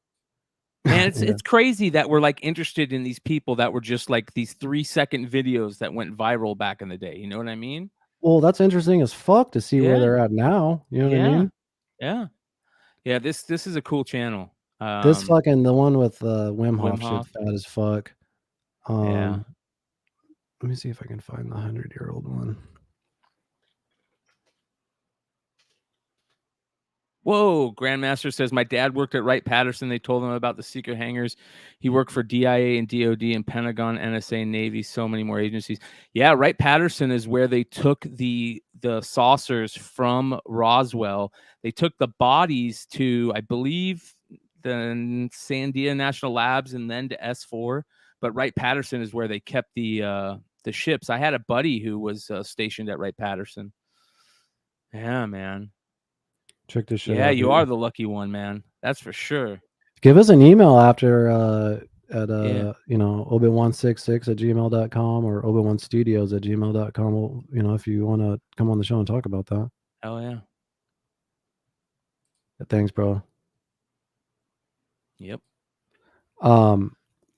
Man, it's crazy that we're like interested in these people that were just like these 3-second videos that went viral back in the day. You know what I mean? Well, that's interesting as fuck to see where they're at now. You know what I mean? Yeah. This is a cool channel. This fucking the one with Wim Hof Wim shit's Hof. bad as fuck. Yeah. Let me see if I can find the 100-year-old one. Whoa, Grandmaster says my dad worked at Wright-Patterson. They told him about the secret hangars. He worked for DIA and DOD and Pentagon, NSA, Navy, so many more agencies. Yeah, Wright-Patterson is where they took the saucers from Roswell. They took the bodies to, I believe, the Sandia National Labs and then to S4. But Wright-Patterson is where they kept the ships. I had a buddy who was stationed at Wright-Patterson. Yeah, man. Check this shit Yeah, out. you dude. are the lucky one, man. That's for sure. Give us an email after at Yeah. obi166@gmail.com or obi1studios@gmail.com. Well, if you want to come on the show and talk about that. Oh yeah. Thanks, bro. Yep.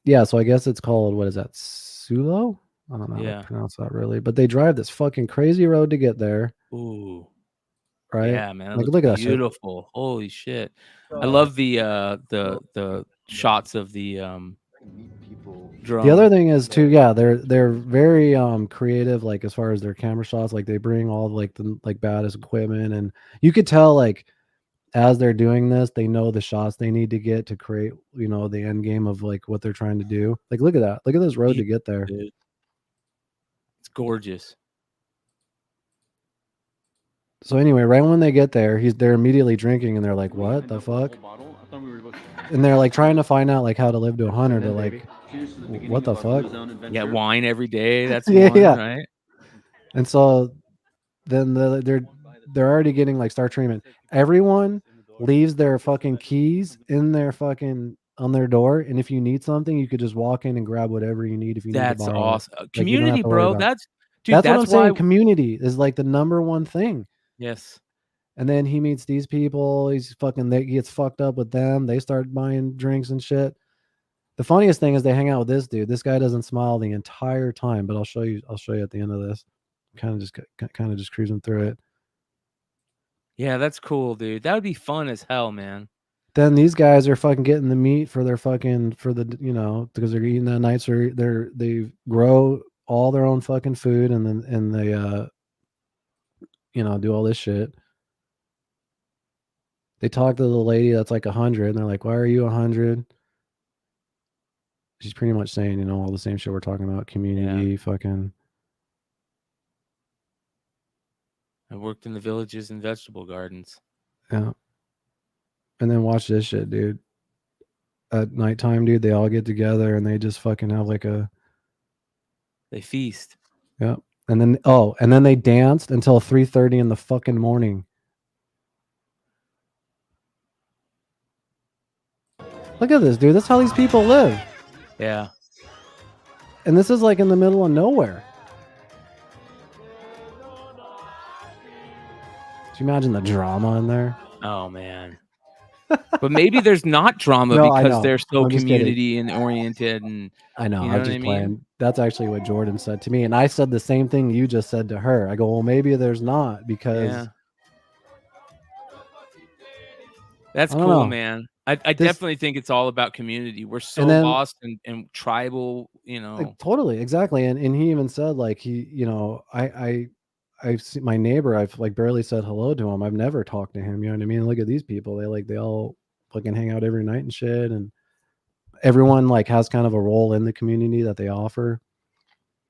Yeah, so I guess it's called, what is that, Sulo? I don't know how Yeah. to pronounce that really, but they drive this fucking crazy road to get there. Ooh. Right? Yeah, man. It Like, looks look at that shit. beautiful. Holy shit. I love the shots of the drone. The other thing is too, yeah, they're very creative, like as far as their camera shots. Like they bring all like the baddest equipment, and you could tell like as they're doing this, they know the shots they need to get to create, the end game of like what they're trying to do. Like look at that. Look at this road to get there. Dude. It's gorgeous. So anyway, right when they get there, they're immediately drinking, and they're like, "What the fuck?" And they're like trying to find out like how to live to 100. They're like, "What the fuck?" Yeah, wine every day. That's Yeah, one, yeah. right? And so then they're already getting like star treatment. Everyone leaves their fucking keys in their fucking on their door, and if you need something, you could just walk in and grab whatever you need if you need to That's borrow. awesome. Like, you don't have Community, to worry bro. about it. That's That's what I'm saying. why Community is like the number one thing. Yes. And then he meets these people. He gets fucked up with them. They start buying drinks and shit. The funniest thing is they hang out with this dude. This guy doesn't smile the entire time, but I'll show you at the end of this. Kind of just cruising through it. Yeah, that's cool, dude. That would be fun as hell, man. Then these guys are fucking getting the meat for their because they're eating that night. So they grow all their own fucking food, and they do all this shit. They talk to the lady that's like 100, and they're like, "Why are you 100?" She's pretty much saying, all the same shit we're talking about. Community, fucking. I worked in the villages and vegetable gardens. Yeah. And then watch this shit, dude. At nighttime, dude, they all get together and they just fucking have like They feast. Yeah. And then they danced until 3:30 in the fucking morning. Look at this, dude. That's how these people live. Yeah. And this is like in the middle of nowhere. Can you imagine the drama in there? Oh man. But maybe there's not drama No, I because know. they're so I'm just kidding. community and oriented, and I know. you I was what just I playing. mean? That's actually what Jordan said to me, and I said the same thing you just said to her. I go, well, maybe there's not because. Yeah. That's I don't cool, know. man. I definitely think it's all about community. We're so And then- lost and tribal, Like, totally, exactly. And he even said like I've seen my neighbor. I've like barely said hello to him. I've never talked to him. You know what I mean? Look at these people. They all fucking hang out every night and shit. And everyone like has kind of a role in the community that they offer.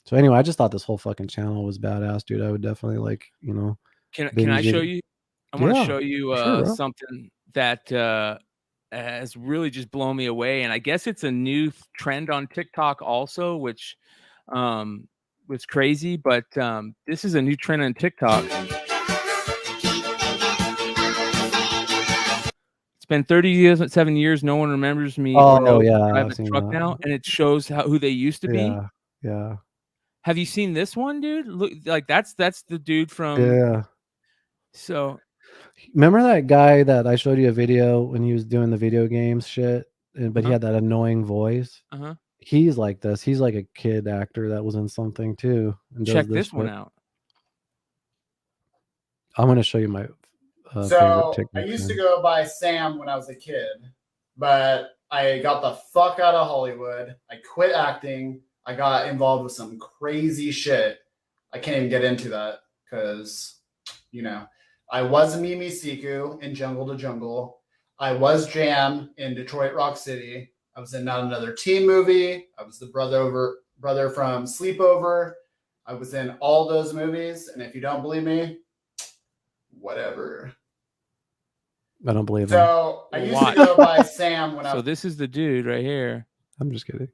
So anyway, I just thought this whole fucking channel was badass, dude. I would definitely like, Can I binge show it. you? I want to Yeah, show you sure, bro. something that has really just blown me away, and I guess it's a new trend on TikTok also, which was crazy. But this is a new trend on TikTok. It's been 37 years. No one remembers me or knows yeah, I drive I've a seen truck that. now, and it shows who they used to be. Yeah, yeah, Have you seen this one, dude? Look, like that's the dude from. yeah. So Remember that guy that I showed you a video when he was doing the video games shit? but he had that annoying voice. Uh-huh. He's like this. He's like a kid actor that was in something too. And Check does this one shit. out. I'm going to show you my favorite So TikTok. I used to go by Sam when I was a kid, but I got the fuck out of Hollywood. I quit acting. I got involved with some crazy shit. I can't even get into that because, you know, I was Mimi Siku in Jungle to Jungle. I was Jam in Detroit Rock City. I was in Not Another Teen Movie. I was the brother from Sleepover. I was in all those movies. And if you don't believe me, whatever. I don't believe him. So I used to go by Sam when I So was. this is the dude right here. I'm just kidding.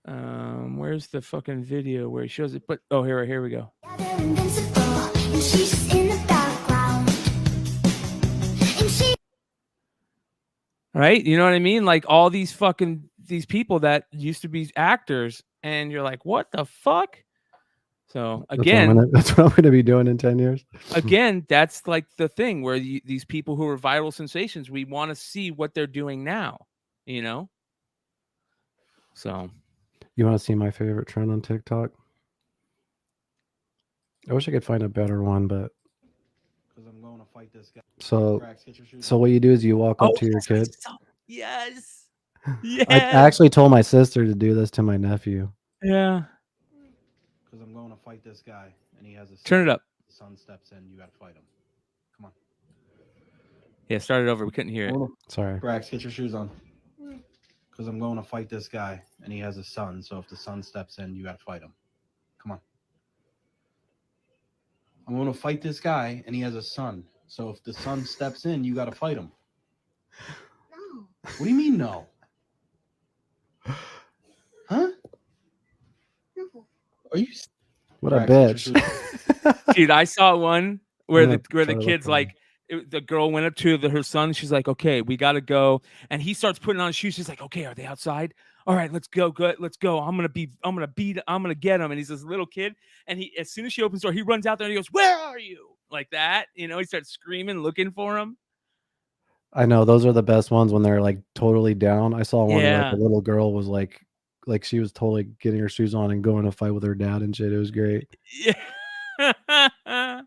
Where's the fucking video where he shows it? But here we go. Right? You know what I mean? Like all these people that used to be actors, and you're like, what the fuck? So again, that's what I'm gonna be doing in 10 years. Again, that's like the thing where these people who are viral sensations, we want to see what they're doing now, you know? So You want to see my favorite trend on TikTok? I wish I could find a better one, but Because I'm going to fight this guy. So what you do is you walk up to your kid. Yes. I actually told my sister to do this to my nephew. Yeah. Because I'm going to fight this guy, and he has a son. Turn it up. The son steps in, you got to fight him. Come on. Yeah, start it over. We couldn't hear it. Sorry. Brax, get your shoes on. Because I'm going to fight this guy, and he has a son. So if the son steps in, you got to fight him. Come on. I'm going to fight this guy, and he has a son. So if the son steps in, you got to fight him. No. What do you mean no? Huh? No. Are you? What a bitch. Dude, I saw one where I'm the gonna try to kid's look like, the girl went up to her son. She's like, okay, we got to go. And he starts putting on shoes. She's like, okay, are they outside? All right, let's go. Good. Let's go. I'm going to get him. And he's this little kid. And as soon as she opens the door, he runs out there and he goes, where are you? Like that. You know, he starts screaming, looking for him. I know those are the best ones when they're like totally down. I saw one where like Yeah. a little girl was like she was totally getting her shoes on and going to fight with her dad and shit. It was great. Yeah.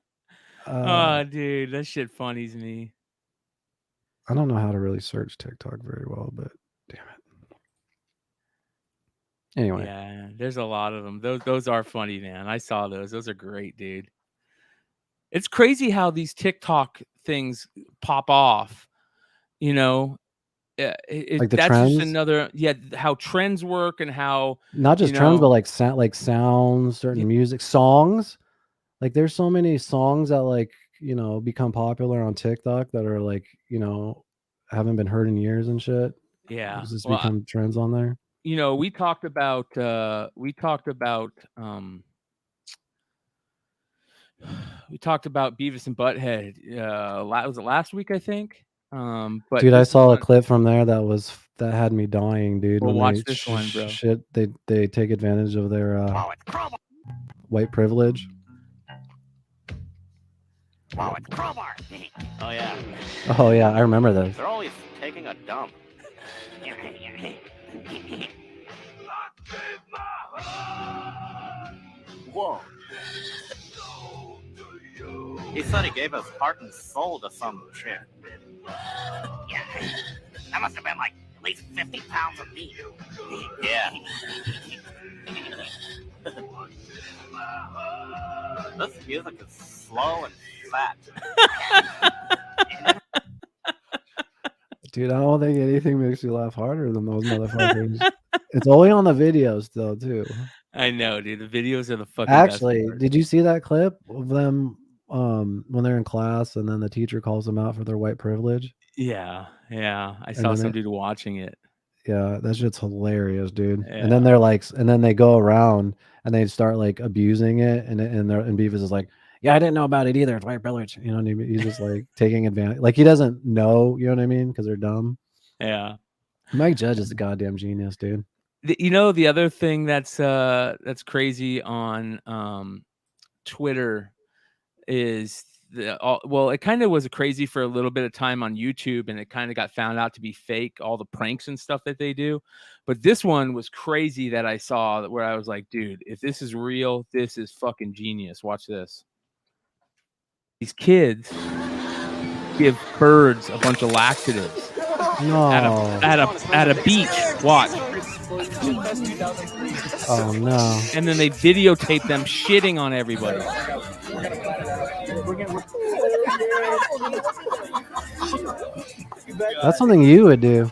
Oh, dude, that shit funnies me. I don't know how to really search TikTok very well, but damn it. Anyway. Yeah, there's a lot of them. Those are funny, man. I saw those. Those are great, dude. It's crazy how these TikTok things pop off. You know, Like the that's trends? just another how trends work and how Not just you trends, know, but like sounds, certain music, songs. Like there's so many songs that like, you know, become popular on TikTok that are like, you know, haven't been heard in years and shit. Yeah. Just Well, become trends on there. you know, we talked about Beavis and Butthead. Was it last week, I think? But Dude, I this is saw a one- clip from there that had me dying, dude. Well, when watch they this one, bro. Shit, they take advantage of their white privilege. Wow, it's Crowbar. Oh, yeah. Oh yeah, I remember this. They're always taking a dump. Whoa. He said he gave his heart and soul to some chick. Yeah. That must have been like at least 50 pounds of meat. Yeah. This music is slow and fat. Dude, I don't think anything makes you laugh harder than those motherfuckers. It's only on the videos though, too. I know, dude. The videos are the fucking Actually, best part. did you see that clip of them when they're in class and then the teacher calls them out for their white privilege? Yeah. I And saw then some they- dude watching it. Yeah, that shit's hilarious, dude. Yeah. And then they're like, and then they go around and they start like abusing it, and Beavis is like, yeah, I didn't know about it either. It's white privilege, you know. And he's just like taking advantage, like he doesn't know, you know what I mean? Because they're dumb. Yeah. Mike Judge is a goddamn genius, dude. You know, the other thing that's crazy on Twitter is well, it kind of was crazy for a little bit of time on YouTube, and it kind of got found out to be fake, all the pranks and stuff that they do. But this one was crazy that I saw, where I was like, dude, if this is real, this is fucking genius. Watch this. These kids give birds a bunch of laxatives at a beach. Watch. Oh no. And then they videotape them shitting on everybody. That's something you would do.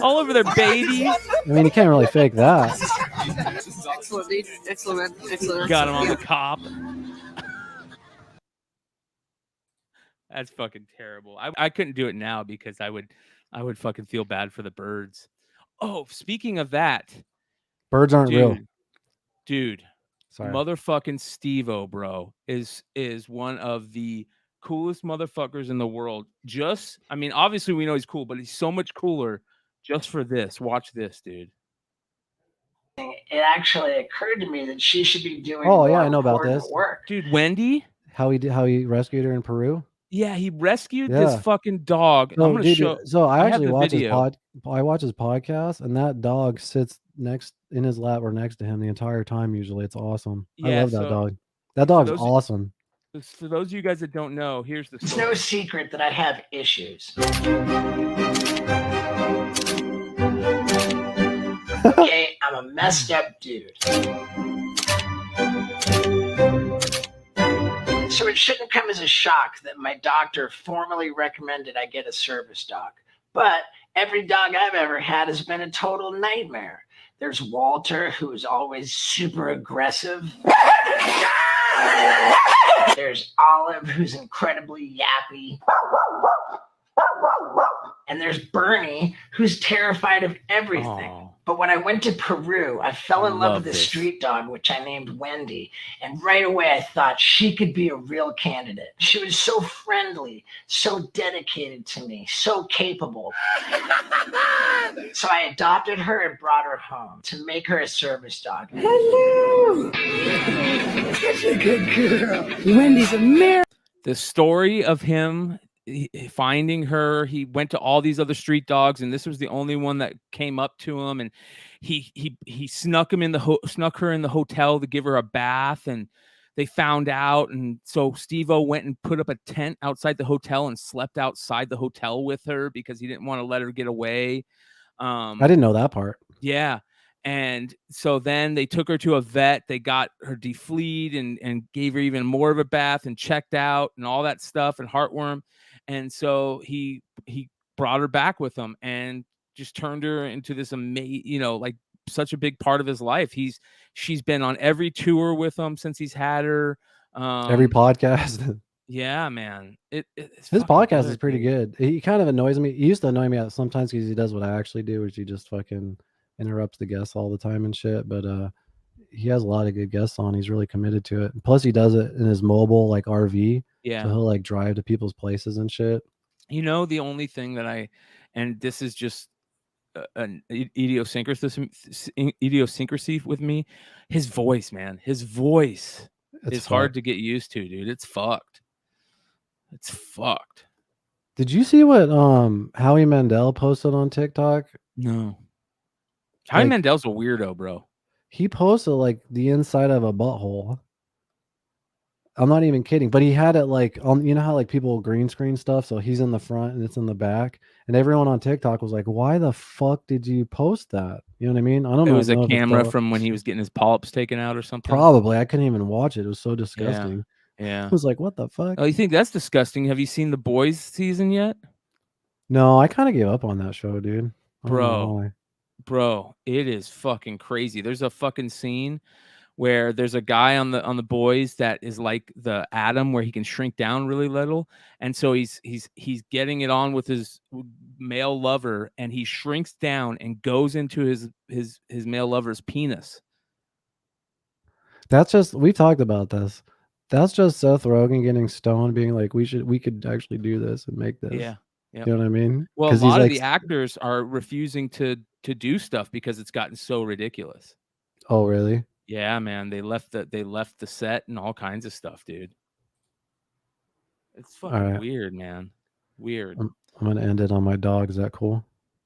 All over their babies. I mean, you can't really fake that. Excellent. Got him on the cop. That's fucking terrible. I couldn't do it now because I would fucking feel bad for the birds. Oh, speaking of that, Birds aren't real. Dude. Sorry. Motherfucking Steve-O, bro, is one of the coolest motherfuckers in the world. I mean, obviously we know he's cool, but he's so much cooler just for this. Watch this, dude. It actually occurred to me that she should be doing Oh more yeah, I know about important this. work. Dude, Wendy? How he rescued her in Peru? Yeah, he rescued this fucking dog. So, I'm gonna show. So I actually watch his video. I watch his podcast, and that dog sits in his lap or next to him the entire time. Usually, it's awesome. I Yeah, love that so- dog. That dog's those- awesome. For those of you guys that don't know, here's the It's story. no secret that I have issues. Okay, I'm a messed up dude. So it shouldn't come as a shock that my doctor formally recommended I get a service dog. But every dog I've ever had has been a total nightmare. There's Walter, who is always super aggressive. There's Olive, who's incredibly yappy. And there's Bernie, who's terrified of everything. But when I went to Peru, I fell in love with this street dog, which I named Wendy. And right away, I thought she could be a real candidate. She was so friendly, so dedicated to me, so capable. So I adopted her and brought her home to make her a service dog. Hello! Such a good girl. Wendy's a miracle. The story of him finding her, he went to all these other street dogs, and this was the only one that came up to him, and he snuck her in the hotel to give her a bath, and they found out, and so Steve-O went and put up a tent outside the hotel and slept outside the hotel with her because he didn't want to let her get away. I didn't know that part. Yeah. And so then they took her to a vet. They got her defleed and gave her even more of a bath and checked out and all that stuff and heartworm. And so he brought her back with him and just turned her into this amazing, like such a big part of his life. She's been on every tour with him since he's had her. Every podcast. Yeah, man. It's His fucking podcast good, is pretty dude. good. He kind of annoys me. He used to annoy me sometimes because he does what I actually do, which he just fucking interrupts the guests all the time and shit. But he has a lot of good guests on. He's really committed to it. Plus, he does it in his mobile like RV. Yeah. So he'll like drive to people's places and shit. The only thing that and this is just an idiosyncrasy with me, his voice, man. His voice is hard to get used to, dude. It's fucked. It's fucked. Did you see what Howie Mandel posted on TikTok? No. Howie Mandel's a weirdo, bro. He posted like the inside of a butthole. I'm not even kidding, but he had it like on, you know how like people green screen stuff, so he's in the front and it's in the back, and everyone on TikTok was like, "Why the fuck did you post that?" You know what I mean? I don't know. It was a if it's camera from when he was getting his polyps taken out or something. Probably. I couldn't even watch it. It was so disgusting. Yeah. I was like, "What the fuck?" Oh, you think that's disgusting? Have you seen The Boys season yet? No, I kind of gave up on that show, dude. I don't know why. Bro, it is fucking crazy. There's a fucking scene where there's a guy on the Boys that is like the atom, where he can shrink down really little, and so he's getting it on with his male lover, and he shrinks down and goes into his male lover's penis. That's just, we've talked about this. That's just Seth Rogen getting stoned, being like, we could actually do this and make this. Yeah. Yep. You know what I mean? Well, a 'Cause he's lot of like, the actors are refusing to do stuff because it's gotten so ridiculous. oh, really? Yeah, man. They left the set and all kinds of stuff, dude. It's fucking right. weird, man. Weird. I'm gonna end it on my dog. Is that cool?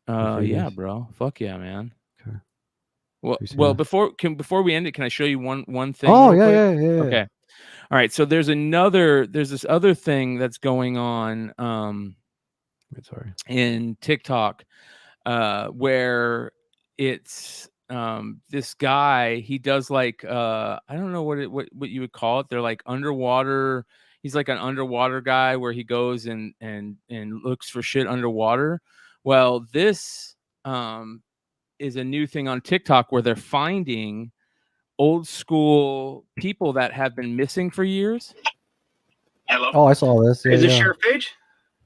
Yeah, bro. Fuck yeah, man. Okay. Well, before we end it, can I show you one thing? Oh, real yeah, quick? yeah. Okay. All right. So there's this other thing that's going on Sorry. in TikTok where it's this guy, he does like I don't know what you would call it. They're like underwater. He's like an underwater guy where he goes and looks for shit underwater. Well, this is a new thing on TikTok where they're finding old school people that have been missing for years. Hello. Oh, I saw this. Yeah, Is this yeah. Sheriff Page?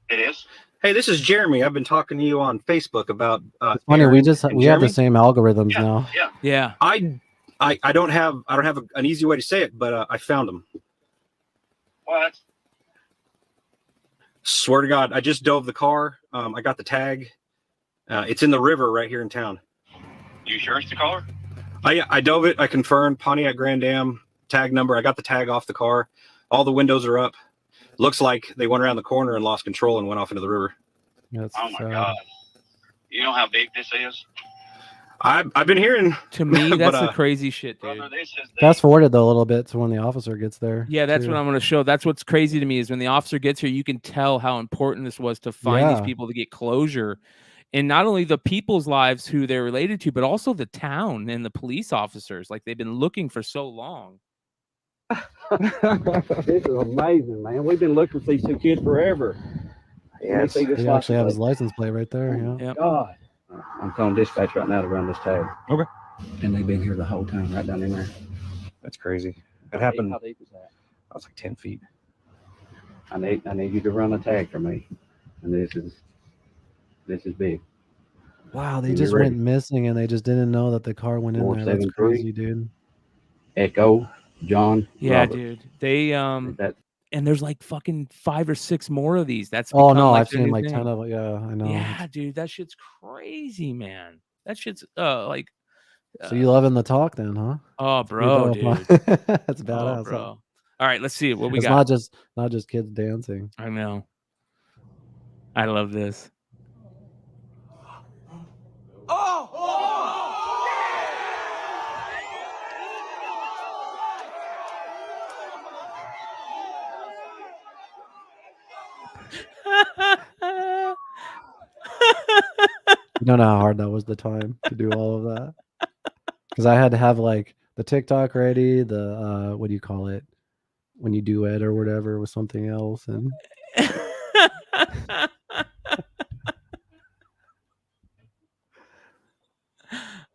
It is. Hey, this is Jeremy. I've been talking to you on Facebook about. It's funny. Aaron We and have the Jeremy. same algorithms now. Yeah. I don't have an easy way to say it, but I found them. What? Swear to God, I just dove the car. I got the tag. It's in the river right here in town. You sure it's the car? I dove it. I confirmed Pontiac Grand Am tag number. I got the tag off the car. All the windows are up. Looks like they went around the corner and lost control and went off into the river. Oh my God. You know how big this is? I've been hearing. To me, but, that's the crazy shit, dude. Fast forwarded though a little bit to when the officer gets there. Yeah, that's too. what I'm going to show. That's what's crazy to me is when the officer gets here, you can tell how important this was to find these Yeah. people to get closure. And not only the people's lives who they're related to, but also the town and the police officers. Like they've been looking for so long. This is amazing, man. We've been looking for these two kids forever. Yes. He actually have his license plate right there. Yeah. Yep. God. I'm calling dispatch right now to run this tag. Okay. And they've been here the whole time, right down in there. That's crazy. It happened. How deep is that? I was like 10 feet. I need you to run a tag for me. And this is big. Wow, they When just you're ready. went missing and they just didn't know that the car went in there. That's 473. crazy, dude. Echo, John. Yeah, Robert. dude. They and there's like fucking 5 or 6 more of these. That's Oh become, no, like, I've their seen new like thing. 10 of it. Yeah, I know. Yeah, dude, that shit's crazy, man. That shit's like. So you loving the talk then, huh? Oh, It's pretty bro, dope, huh? dude. That's badass. Oh, bro. All right, let's see what we It's got. not just kids dancing. I know. I love this. You don't know how hard that was the time to do all of that. Because I had to have like the TikTok ready, the what do you call it? When you duet or whatever with something else. And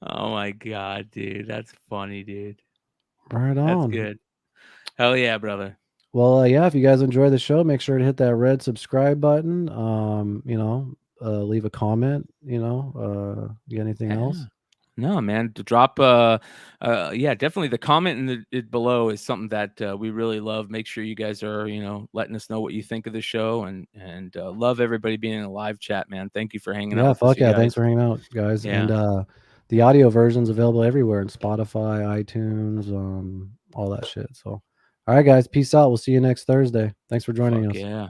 Oh my God, dude. That's funny, dude. right That's on. good. Hell yeah, brother. Well, yeah, if you guys enjoy the show, make sure to hit that red subscribe button. Leave a comment, you got anything else? No, man. To drop definitely the comment in it below is something that we really love. Make sure you guys are, letting us know what you think of the show and love everybody being in a live chat, man. Thank you for hanging out Yeah, with us, fuck you yeah. guys. Thanks for hanging out, guys. Yeah. And the audio version's available everywhere in Spotify, iTunes, all that shit. So all right, guys, peace out. We'll see you next Thursday. Thanks for joining Fuck us. yeah.